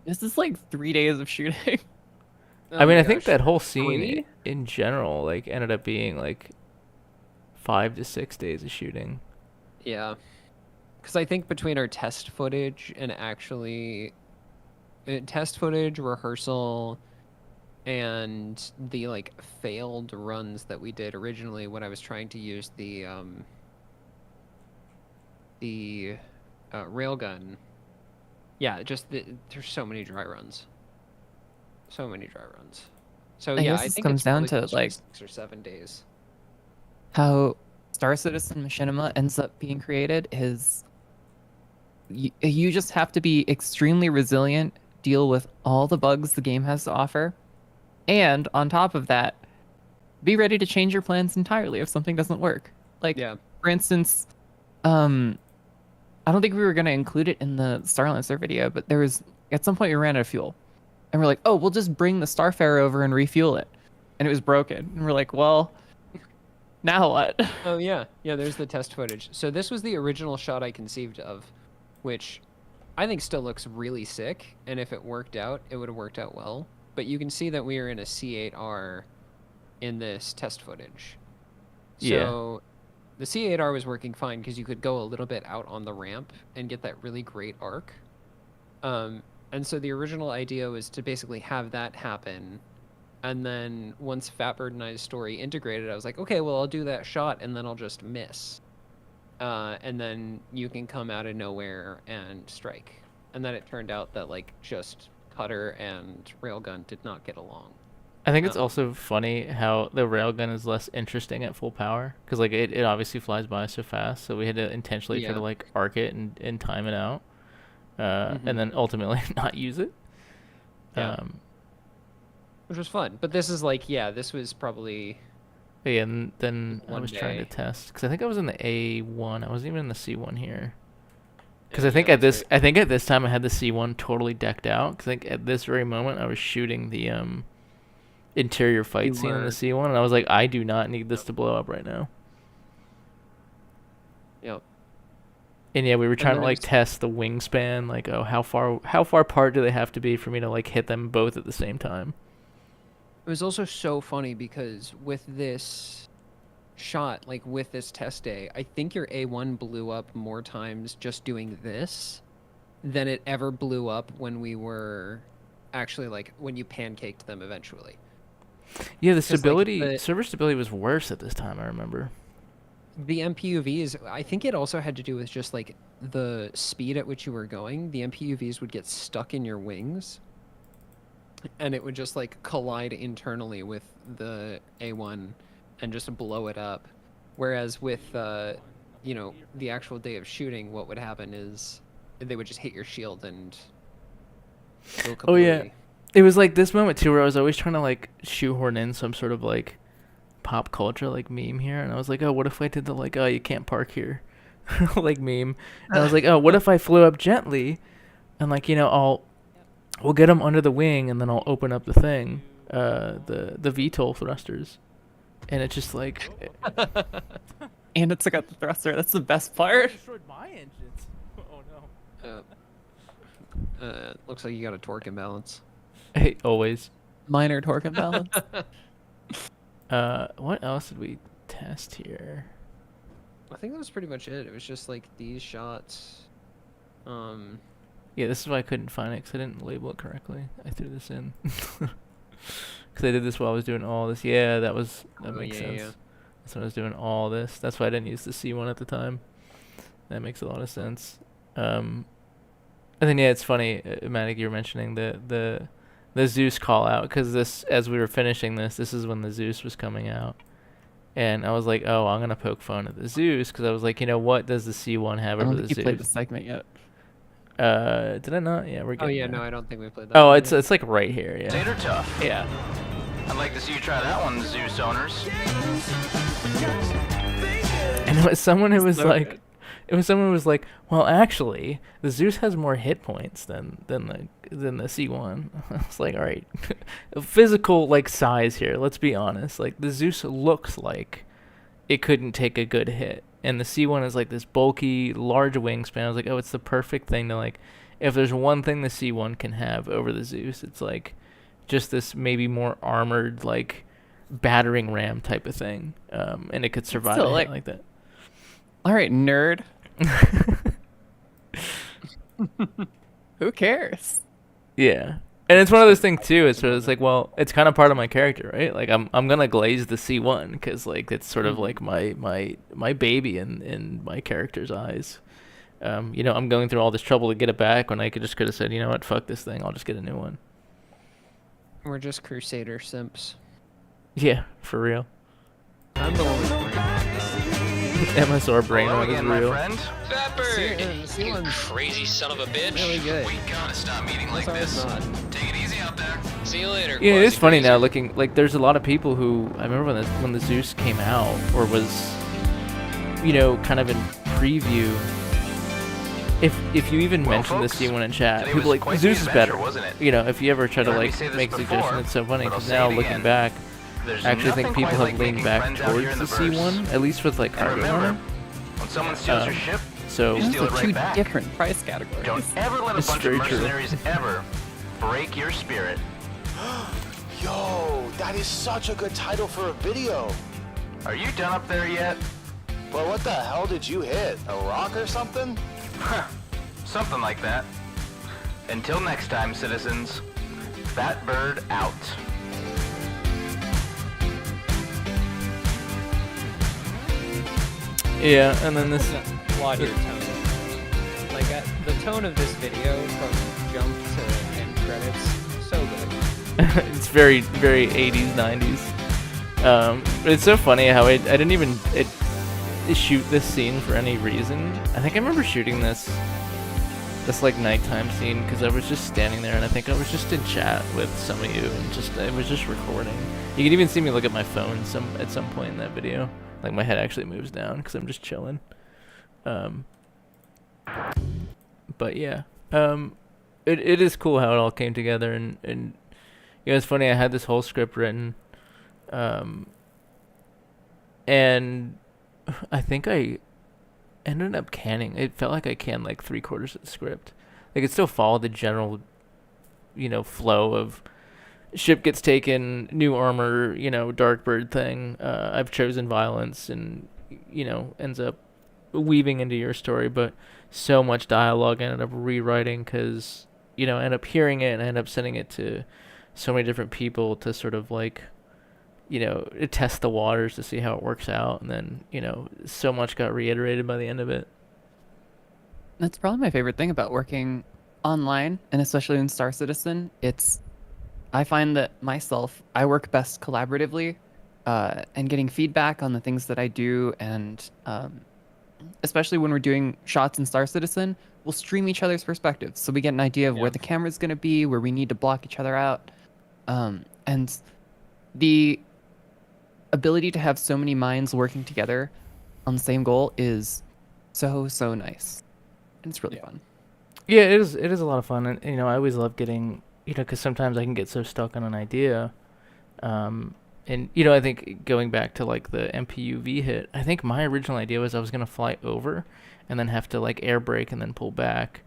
This is like 3 days of shooting. I mean, my I think gosh. that whole scene 3? in general like ended up being like 5 to 6 days of shooting. Yeah. Because I think between our test footage and actually test footage, rehearsal, and the like failed runs that we did originally when I was trying to use the railgun. Yeah, just there's so many dry runs. So many dry runs. So I yeah, guess I this think comes it's down probably to, closer like- 6 or 7 days. How Star Citizen Machinima ends up being created is you just have to be extremely resilient, deal with all the bugs the game has to offer, and on top of that, be ready to change your plans entirely if something doesn't work. Like, Yeah. for instance, I don't think we were going to include it in the Starlancer video, but there was, at some point we ran out of fuel. And we're like, oh, we'll just bring the Starfarer over and refuel it. And it was broken. And we're like, well, now what? Oh yeah, yeah. There's the test footage. So this was the original shot I conceived of, which I think still looks really sick. And if it worked out, it would have worked out well. but you can see that we are in a C8R in this test footage. So the C8R was working fine because you could go a little bit out on the ramp and get that really great arc. And so the original idea was to basically have that happen. And then once Fatbird and I's story integrated, I was like, okay, well, I'll do that shot and then I'll just miss. And then you can come out of nowhere and strike. And then it turned out that like just Cutter and Railgun did not get along. I think it's also funny how the railgun is less interesting at full power because like it obviously flies by so fast, so we had to intentionally try to like arc it and time it out, and then ultimately not use it. Which was fun, but this is like this was probably. Yeah, and then I was trying to test because I think I was in the A1. I wasn't even in the C1 here. Because I think at this time I had the C1 totally decked out. Because I think at this very moment I was shooting the interior fight scene in the C1, and I was like, I do not need this to blow up right now. Yep. And yeah, we were trying to like test the wingspan, like, oh, how far apart do they have to be for me to like hit them both at the same time? It was also so funny because with this shot, like with this test day, I think your A1 blew up more times just doing this than it ever blew up when we were actually like when you pancaked them eventually. Yeah, the stability, like server stability was worse at this time, I remember. The MPUVs, I think it also had to do with just like the speed at which you were going. The MPUVs would get stuck in your wings and it would just like collide internally with the A1 and just blow it up. Whereas with, you know, the actual day of shooting, what would happen is they would just hit your shield and go completely. Oh yeah. It was like this moment too where I was always trying to like shoehorn in some sort of like pop culture like meme here, and I was like, oh, what if I did the like, oh, you can't park here like meme, and I was like, oh, what if I flew up gently and like, you know, we'll get them under the wing and then I'll open up the thing, the VTOL thrusters, and it's just like and it took out the thruster. That's the best part. Destroyed my engines. Oh no. Looks like you got a torque imbalance. Hey, always. Minor torque imbalance. What else did we test here? I think that was pretty much it. It was just like these shots. Yeah, this is why I couldn't find it because I didn't label it correctly. I threw this in because I did this while I was doing all this. Yeah, that makes sense. Yeah. That's when I was doing all this. That's why I didn't use the C1 at the time. That makes a lot of sense. And then yeah, it's funny, Matic, you were mentioning the Zeus call out because this, as we were finishing this is when the Zeus was coming out, and I was like, oh, I'm gonna poke fun at the Zeus because I was like, you know, what does the C1 have over the Zeus? I don't think you played the segment yet. Did I not? Yeah, we're good. Oh yeah, now. No, I don't think we played that. Oh, it's like right here. Yeah. Tater tough. Yeah. I'd like to see you try that one, Zeus owners. And it was someone who was so like. Good. It was someone who was like, well, actually, the Zeus has more hit points than the C1. I was like, all right, physical like size here. Let's be honest. Like the Zeus looks like it couldn't take a good hit, and the C1 is like this bulky, large wingspan. I was like, oh, it's the perfect thing to like. If there's one thing the C1 can have over the Zeus, it's like just this maybe more armored like battering ram type of thing, and it could survive a hit like that. All right, nerd. Who cares? Yeah, and it's one of those things too. It's like, well, it's kind of part of my character, right? Like I'm gonna glaze the C1 because like it's sort of like my baby in my character's eyes. You know, I'm going through all this trouble to get it back when I could have said, you know what, fuck this thing, I'll just get a new one. We're just Crusader simps. Yeah, for real. I'm the one with MSR brain on is real. Fatbird, you crazy son of a bitch. Really good. We gotta stop meeting like this. Take it easy out there. See you later. Yeah, it's funny now looking like there's a lot of people who I remember when the Zeus came out or was, you know, kind of in preview. If you even mention the C1 in chat, people like Zeus is better. Wasn't it? You know, if you ever try to like make a suggestion, it's so funny because now looking back. I actually think people have leaned back towards the C1, at least with like cargo armor. When someone steals your ship, so you steal it right two back. Different price categories. Don't ever let a bunch of mercenaries ever break your spirit. Yo, that is such a good title for a video. Are you done up there yet? Well, what the hell did you hit? A rock or something? Something like that. Until next time, citizens, Fat Bird out. Yeah, and then this. Applaud your tone. Like the tone of this video from jump to end credits, so good. It's very, very 80s, 90s. It's so funny how I didn't even shoot this scene for any reason. I think I remember shooting this like nighttime scene because I was just standing there, and I think I was just in chat with some of you, and I was just recording. You can even see me look at my phone at some point in that video. Like my head actually moves down because I'm just chilling. But yeah, it is cool how it all came together, and you know, it's funny. I had this whole script written, and I think I ended up canning. It felt like I canned like 3/4 of the script. Like it still followed the general, you know, flow of ship gets taken, new armor, you know, Darkbird thing. I've chosen violence, and you know, ends up weaving into your story. But so much dialogue I ended up rewriting because, you know, I ended up hearing it and I ended up sending it to so many different people to sort of like, you know, test the waters to see how it works out. And then, you know, so much got reiterated by the end of it. That's probably my favorite thing about working online, and especially in Star Citizen. I find that I work best collaboratively, and getting feedback on the things that I do, and especially when we're doing shots in Star Citizen, we'll stream each other's perspectives, so we get an idea of where the camera's going to be, where we need to block each other out, and the ability to have so many minds working together on the same goal is so nice, and it's really fun. Yeah, it is a lot of fun, and you know, I always love getting, you know, because sometimes I can get so stuck on an idea, and you know, I think going back to like the MPUV hit, I think my original idea was I was gonna fly over, and then have to like air brake and then pull back,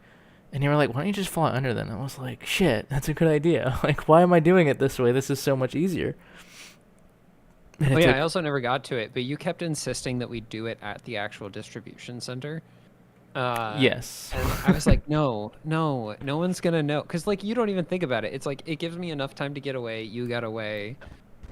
and you were like, why don't you just fly under then? And I was like, shit, that's a good idea. Like, why am I doing it this way? This is so much easier. Oh yeah, I also never got to it, but you kept insisting that we do it at the actual distribution center. Yes. And I was like, no one's gonna know, because like you don't even think about it. It's like it gives me enough time to get away. You got away.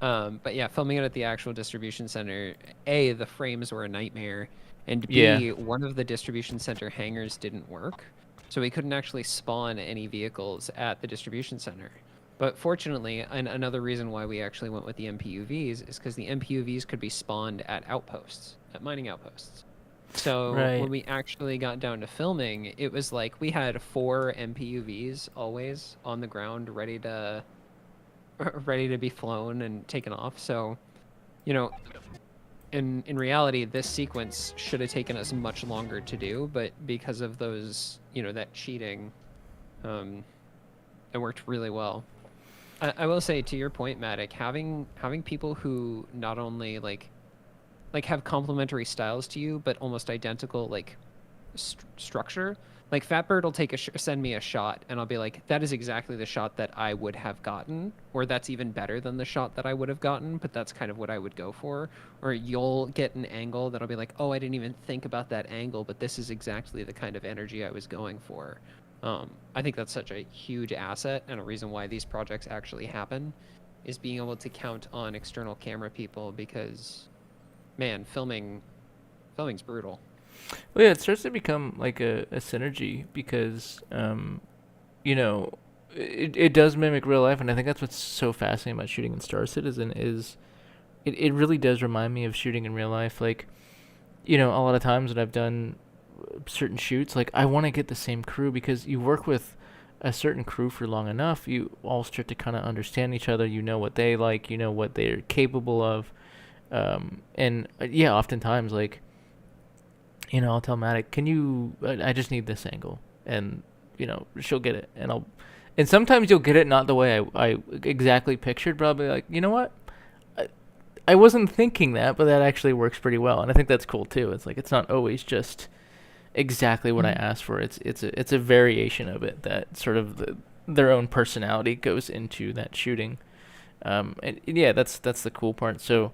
But yeah, filming it at the actual distribution center, A, the frames were a nightmare, and B, one of the distribution center hangars didn't work, so we couldn't actually spawn any vehicles at the distribution center. But fortunately, and another reason why we actually went with the MPUVs is because the MPUVs could be spawned at outposts, at mining outposts. So when we actually got down to filming, it was like we had 4 MPUVs always on the ground, ready to be flown and taken off. So, you know, in reality, this sequence should have taken us much longer to do, but because of those, you know, that cheating, it worked really well. I will say, to your point, Matic, having people who not only like have complementary styles to you, but almost identical like structure. Like Fatbird will send me a shot, and I'll be like, that is exactly the shot that I would have gotten, or that's even better than the shot that I would have gotten, but that's kind of what I would go for. Or you'll get an angle that'll be like, oh, I didn't even think about that angle, but this is exactly the kind of energy I was going for. I think that's such a huge asset, and a reason why these projects actually happen is being able to count on external camera people, because man, filming's brutal. Well, yeah, it starts to become like a synergy because, you know, it does mimic real life, and I think that's what's so fascinating about shooting in Star Citizen is it really does remind me of shooting in real life. Like, you know, a lot of times when I've done certain shoots, like I want to get the same crew because you work with a certain crew for long enough, you all start to kind of understand each other. You know what they like, you know what they're capable of. And yeah, oftentimes, like, you know, I'll tell Matic, I just need this angle, and you know, she'll get it, and sometimes you'll get it not the way I exactly pictured, but I'll be like, you know what, I wasn't thinking that, but that actually works pretty well, and I think that's cool too. It's like, it's not always just exactly what I asked for. It's a variation of it that sort of their own personality goes into that shooting. And yeah, that's the cool part. So,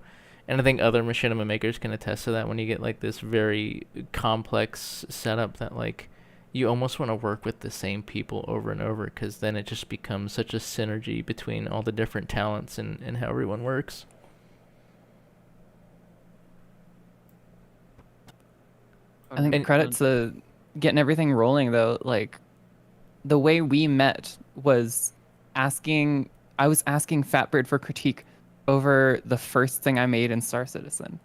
and I think other machinima makers can attest to that when you get like this very complex setup that like you almost want to work with the same people over and over, because then it just becomes such a synergy between all the different talents and how everyone works. I think credit to getting everything rolling though. Like the way we met was I was asking Fatbird for critique over the first thing I made in Star Citizen.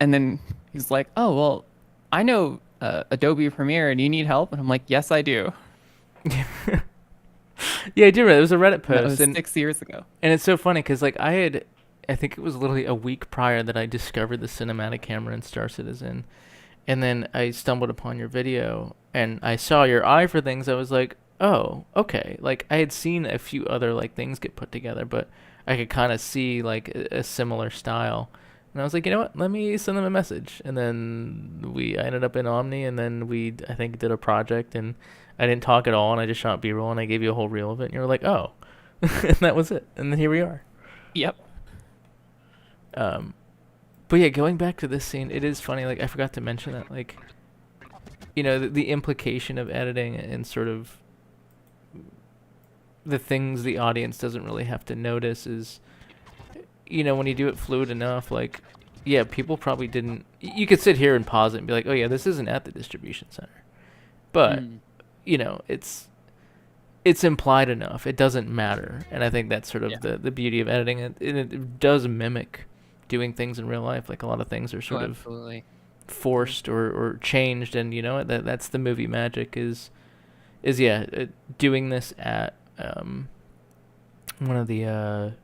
And then he's like, "Oh, well, I know Adobe Premiere and you need help?" And I'm like, "Yes, I do." Yeah, I do remember. It was a Reddit post. That was 6 years ago. And it's so funny because like I think it was literally a week prior that I discovered the cinematic camera in Star Citizen. And then I stumbled upon your video and I saw your eye for things. I was like, oh, okay. Like I had seen a few other like things get put together, but I could kind of see like a similar style. And I was like, you know what? Let me send them a message. And then I ended up in Omni, and then I think, did a project, and I didn't talk at all, and I just shot B-roll, and I gave you a whole reel of it, and you were like, oh. And that was it. And then here we are. Yep. But yeah, going back to this scene, it is funny. Like, I forgot to mention that, like, you know, the implication of editing and sort of the things the audience doesn't really have to notice is, you know, when you do it fluid enough, like, yeah, people probably didn't. You could sit here and pause it and be like, oh yeah, this isn't at the distribution center, but you know, it's implied enough. It doesn't matter, and I think that's sort of the beauty of editing. It does mimic doing things in real life. Like a lot of things are sort of forced or changed, and you know that's the movie magic is doing this at one of the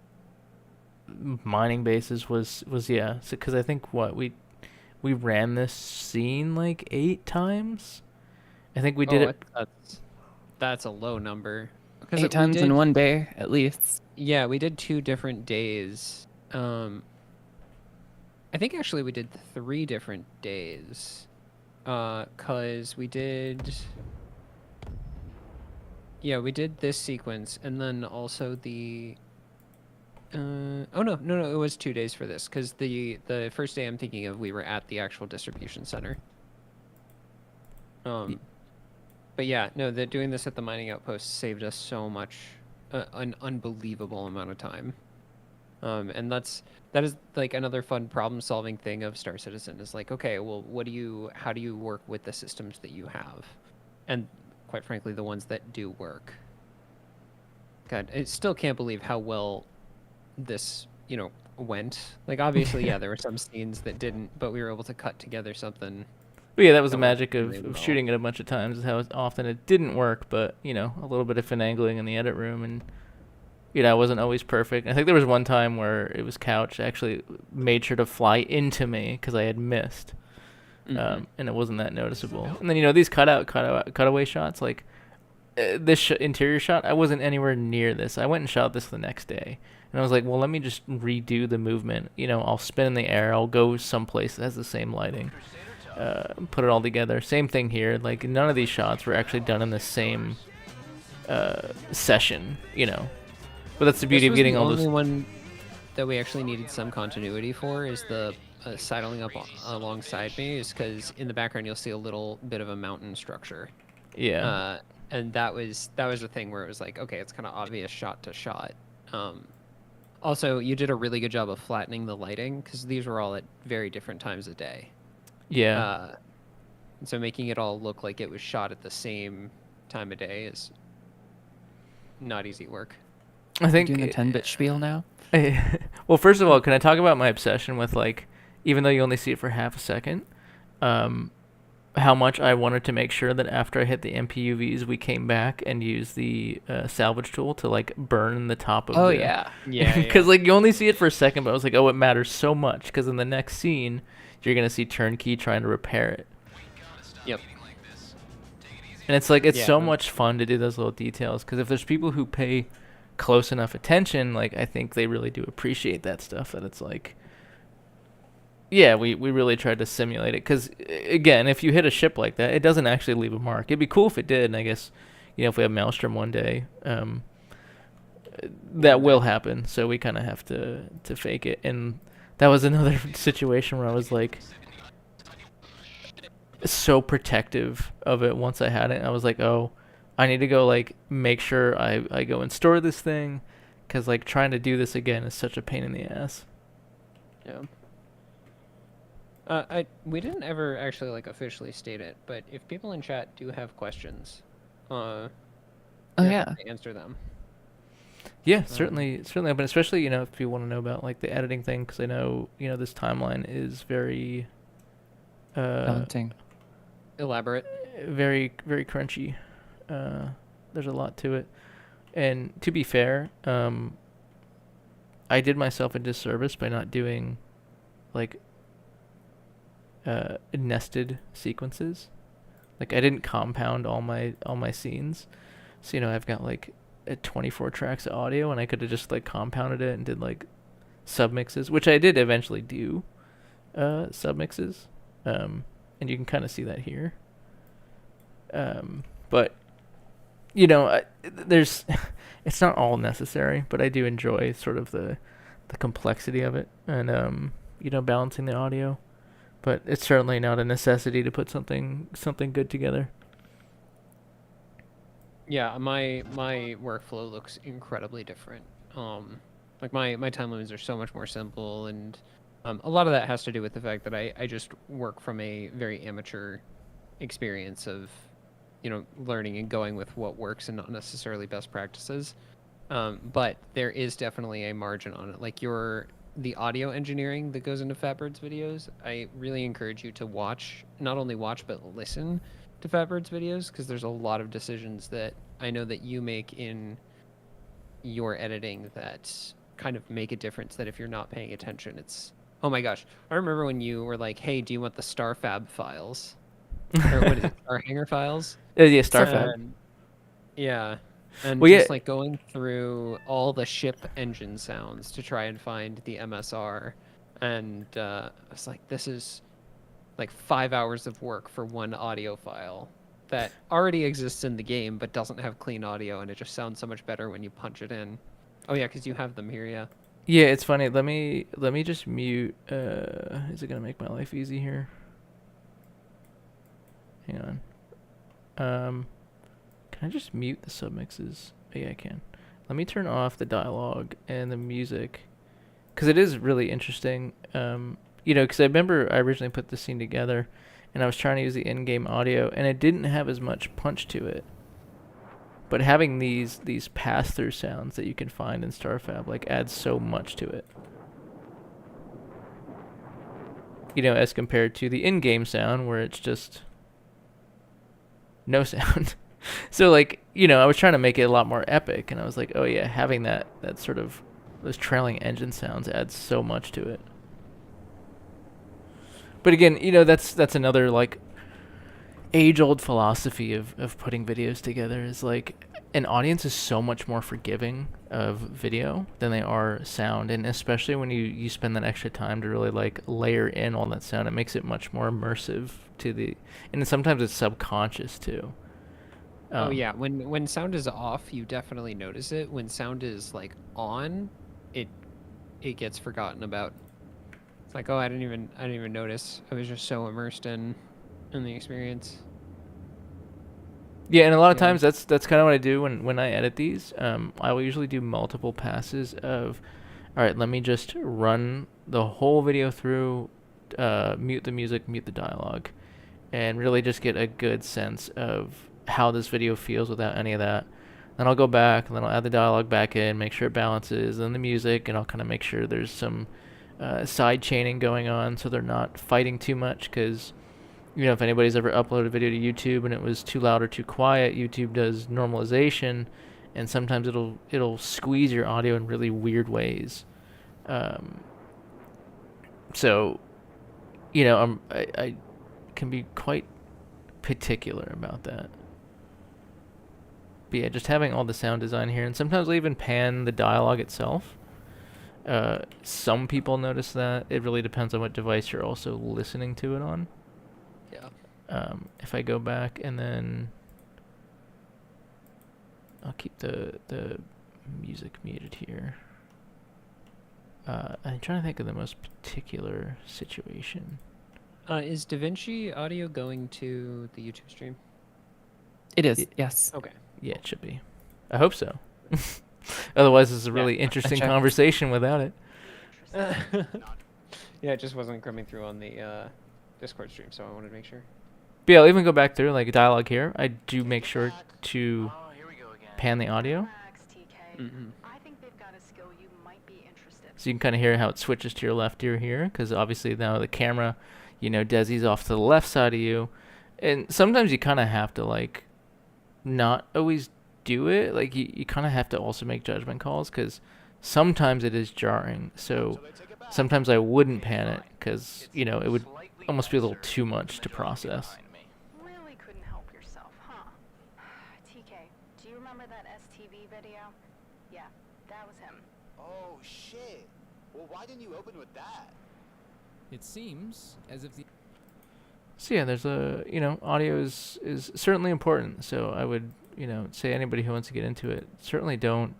mining bases was because I think we ran this scene like 8 times. I think we did it. That's a low number. 8 times in one day at least. Yeah, we did 2 different days. I think actually we did 3 different days. 'Cause we did this sequence, and then also the no, it was 2 days for this, because the first day I'm thinking of, we were at the actual distribution center. But yeah, no, doing this at the mining outpost saved us so much, an unbelievable amount of time. And that is like another fun problem solving thing of Star Citizen is like, okay, well, how do you work with the systems that you have? And quite frankly, the ones that do work. God, I still can't believe how well this, went. Like, obviously, yeah, there were some scenes that didn't, but we were able to cut together something. But yeah, that was the magic of shooting it a bunch of times, is how often it didn't work, but, a little bit of finagling in the edit room, and, it wasn't always perfect. I think there was one time where it was Couch actually made sure to fly into me because I had missed, and it wasn't that noticeable. And then, these cutaway shots, like, this interior shot, I wasn't anywhere near this. I went and shot this the next day. And I was like, well, let me just redo the movement. I'll spin in the air. I'll go someplace that has the same lighting. Put it all together. Same thing here. Like, none of these shots were actually done in the same session, But that's the beauty of getting all those. The only one that we actually needed some continuity for is the sidling up alongside me, is because in the background you'll see a little bit of a mountain structure. Yeah. And that was the thing where it was like, okay, it's kind of obvious shot to shot. Also, you did a really good job of flattening the lighting, because these were all at very different times of day. Yeah. And so making it all look like it was shot at the same time of day is not easy work. I think doing the 10-bit spiel now. Well, first of all, can I talk about my obsession with, like, even though you only see it for half a second, how much I wanted to make sure that after I hit the MPUVs, we came back and used the salvage tool to, like, burn the top of the... Oh, yeah. Yeah. Because, like, you only see it for a second, but I was like, oh, it matters so much, because in the next scene, you're going to see Turnkey trying to repair it. Yep. And it's like, it's so much fun to do those little details, because if there's people who pay close enough attention, like, I think they really do appreciate that stuff, that it's like, yeah, we really tried to simulate it, because, again, if you hit a ship like that, it doesn't actually leave a mark. It'd be cool if it did, and I guess, if we have Maelstrom one day, that will happen. So we kind of have to fake it. And that was another situation where I was like so protective of it once I had it. I was like, oh, I need to go like make sure I go and store this thing, because like trying to do this again is such a pain in the ass. Yeah. We didn't ever actually like officially state it, but if people in chat do have questions, Oh you're yeah. happy to answer them. Yeah, certainly, but especially if you want to know about like the editing thing, because I know this timeline is very Daunting. Elaborate. very very crunchy. There's a lot to it, and to be fair, I did myself a disservice by not doing like nested sequences. Like I didn't compound all my scenes, so I've got like 24 tracks of audio, and I could have just like compounded it and did like submixes, which I did eventually do submixes, and you can kind of see that here. But there's it's not all necessary, but I do enjoy sort of the complexity of it, and balancing the audio. But it's certainly not a necessity to put something good together. Yeah, my workflow looks incredibly different. Like my time limits are so much more simple, and a lot of that has to do with the fact that I just work from a very amateur experience of learning and going with what works and not necessarily best practices. But there is definitely a margin on it. Like the audio engineering that goes into Fatbird's videos, I really encourage you to not only watch, but listen to Fatbird's videos, because there's a lot of decisions that I know that you make in your editing that kind of make a difference, that if you're not paying attention, it's... Oh my gosh. I remember when you were like, hey, do you want the StarFab files? Or what is it? Starhanger files? Yeah, StarFab. Yeah. And well, just like going through all the ship engine sounds to try and find the MSR. And I was like, this is like 5 hours of work for one audio file that already exists in the game but doesn't have clean audio, and it just sounds so much better when you punch it in. Oh yeah, because you have them here, yeah. Yeah, it's funny. Let me just mute. Is it gonna make my life easy here? Hang on. Can I just mute the submixes? Oh, yeah, I can. Let me turn off the dialogue and the music, because it is really interesting. Because I remember I originally put this scene together, and I was trying to use the in-game audio, and it didn't have as much punch to it. But having these pass-through sounds that you can find in StarFab like adds so much to it. As compared to the in-game sound where it's just no sound. So like, I was trying to make it a lot more epic, and I was like, oh yeah, having that sort of those trailing engine sounds adds so much to it. But again, that's another like age-old philosophy of putting videos together, is like an audience is so much more forgiving of video than they are sound, and especially when you spend that extra time to really like layer in all that sound, it makes it much more immersive and sometimes it's subconscious too. Oh yeah, when sound is off, you definitely notice it. When sound is like on, it gets forgotten about. It's like, oh, I didn't even notice. I was just so immersed in the experience. Yeah, and a lot of times that's kind of what I do when I edit these. I will usually do multiple passes of, all right, let me just run the whole video through, mute the music, mute the dialogue, and really just get a good sense of how this video feels without any of that. Then I'll go back, and then I'll add the dialogue back in, make sure it balances, and then the music, and I'll kind of make sure there's some side chaining going on so they're not fighting too much, because if anybody's ever uploaded a video to YouTube and it was too loud or too quiet, YouTube does normalization, and sometimes it'll squeeze your audio in really weird ways. So I can be quite particular about that. But yeah, just having all the sound design here, and sometimes I'll even pan the dialogue itself. Some people notice that. It really depends on what device you're also listening to it on. Yeah. If I go back and then I'll keep the music muted here. I'm trying to think of the most particular situation. Is DaVinci audio going to the YouTube stream? It is, yes. Okay. Yeah, it should be. I hope so. Otherwise, it's a really interesting checked. conversation without it. Yeah, it just wasn't coming through on the Discord stream, so I wanted to make sure. But yeah, I'll even go back through like dialogue here. I do make sure to pan the audio, I think they've got a skill you might be interested. so you can kind of hear how it switches to your left ear here, because obviously now the camera, you know, Desi's off to the left side of you, and sometimes you kind of have to like not always do it. Like you kind of have to also make judgment calls, because sometimes it is jarring. So sometimes I wouldn't pan it, because you know it would almost be a little too much to process. Really couldn't help yourself, huh? TK, do you remember that STV video? Yeah, that was him. Oh, shit. Well, why didn't you open with that? It seems as if the So yeah, there's a, you know, audio is certainly important. So I would, you know, say anybody who wants to get into it, certainly don't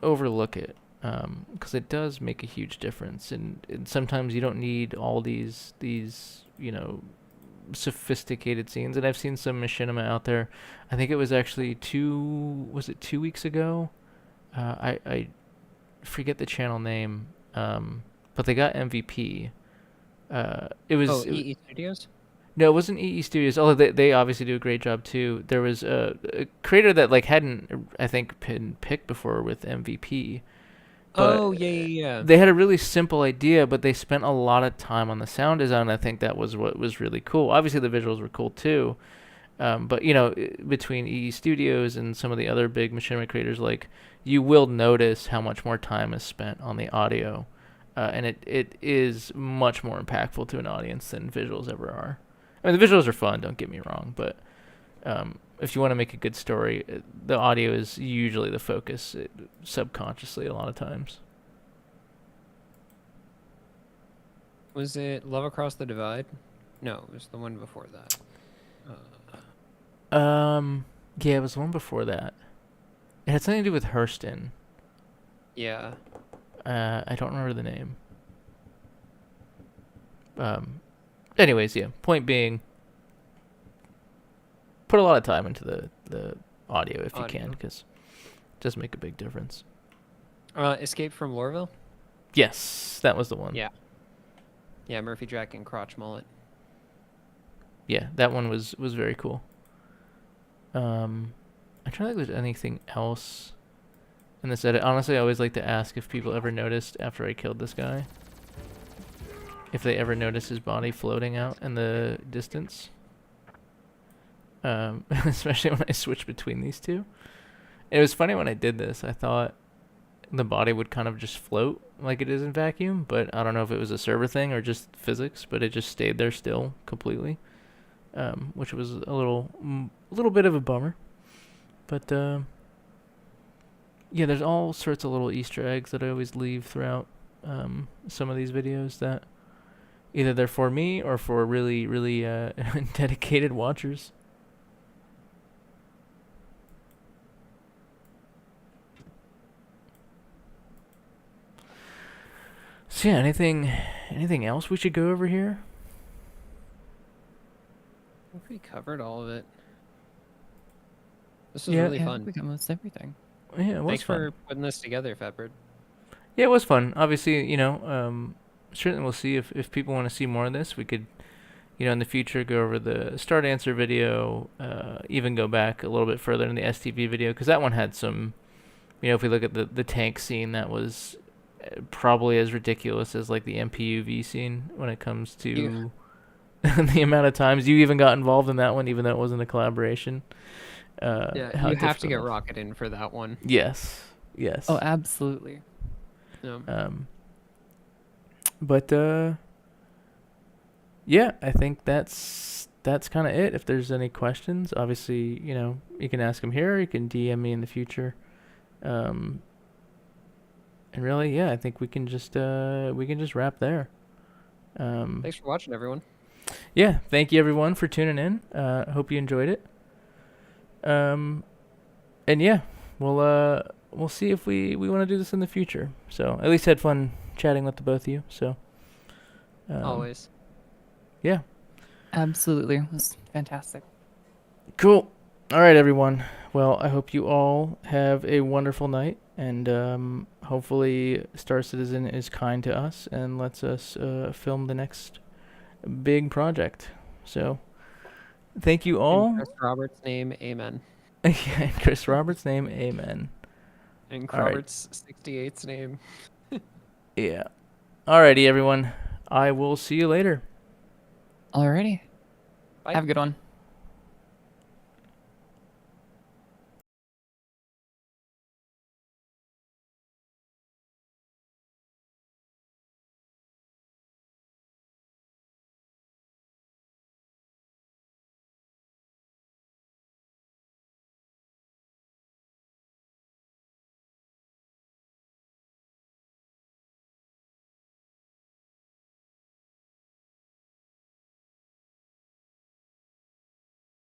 overlook it, because it does make a huge difference. And sometimes you don't need all these you know, sophisticated scenes. And I've seen some machinima out there. I think it was actually 2 weeks ago? I forget the channel name, but they got MVP. It was EE Studios? No, it wasn't EE Studios. Although they obviously do a great job too. There was a creator that like hadn't, I think, been picked before with MVP. But Oh, yeah. they had a really simple idea, but they spent a lot of time on the sound design. I think that was what was really cool. Obviously, the visuals were cool too. But you know, between EE Studios and some of the other big machinima creators, like, you will notice how much more time is spent on the audio, and it is much more impactful to an audience than visuals ever are. I mean, the visuals are fun, don't get me wrong, but if you want to make a good story, the audio is usually the focus, subconsciously a lot of times. Was it Love Across the Divide? No, it was the one before that. Yeah, it was the one before that. It had something to do with Hurston. Yeah. I don't remember the name. Anyways, yeah. Point being, put a lot of time into the audio if you can, because it does make a big difference. Escape from Lorville? Yes, that was the one. Yeah. Yeah, Murphy Jack and Crotch Mullet. Yeah, that one was very cool. I'm trying to think if there's anything else in this edit. Honestly, I always like to ask if people ever noticed after I killed this guy, if they ever noticed his body floating out in the distance. Especially when I switched between these two. It was funny when I did this. I thought the body would kind of just float like it is in vacuum, but I don't know if it was a server thing or just physics, but it just stayed there still completely, which was a little bit of a bummer. But yeah, there's all sorts of little Easter eggs that I always leave throughout some of these videos that either they're for me or for really, really dedicated watchers. So yeah, anything else we should go over here? I think we covered all of it. This was really fun. We got most everything. Yeah, it was Thanks fun. for putting this together, Fatbird. Yeah, it was fun. Obviously, you know, certainly we'll see if people want to see more of this. We could, you know, in the future go over the Starlancer video, even go back a little bit further in the STV video, because that one had some, you know, if we look at the tank scene, that was probably as ridiculous as like the MPUV scene when it comes to the amount of times you even got involved in that one, even though it wasn't a collaboration. Yeah, you have to get Rocket in for that one. Yes. Oh, absolutely. Yeah. But yeah, I think that's kind of it. If there's any questions, obviously, you know, you can ask them here, or you can DM me in the future. And really, yeah, I think we can just wrap there. Thanks for watching, everyone. Yeah, thank you everyone for tuning in. Hope you enjoyed it. And yeah, we'll see if we want to do this in the future. So at least had fun chatting with the both of you. So Always. Yeah. Absolutely. It was fantastic. Cool. All right, everyone. Well, I hope you all have a wonderful night, and hopefully Star Citizen is kind to us and lets us film the next big project. So, thank you all. In Chris Roberts' name, amen. Yeah, in Chris Roberts' name, amen. In All right. Roberts 68's name. Yeah. Alrighty, everyone. I will see you later. Alrighty. Bye. Have a good one.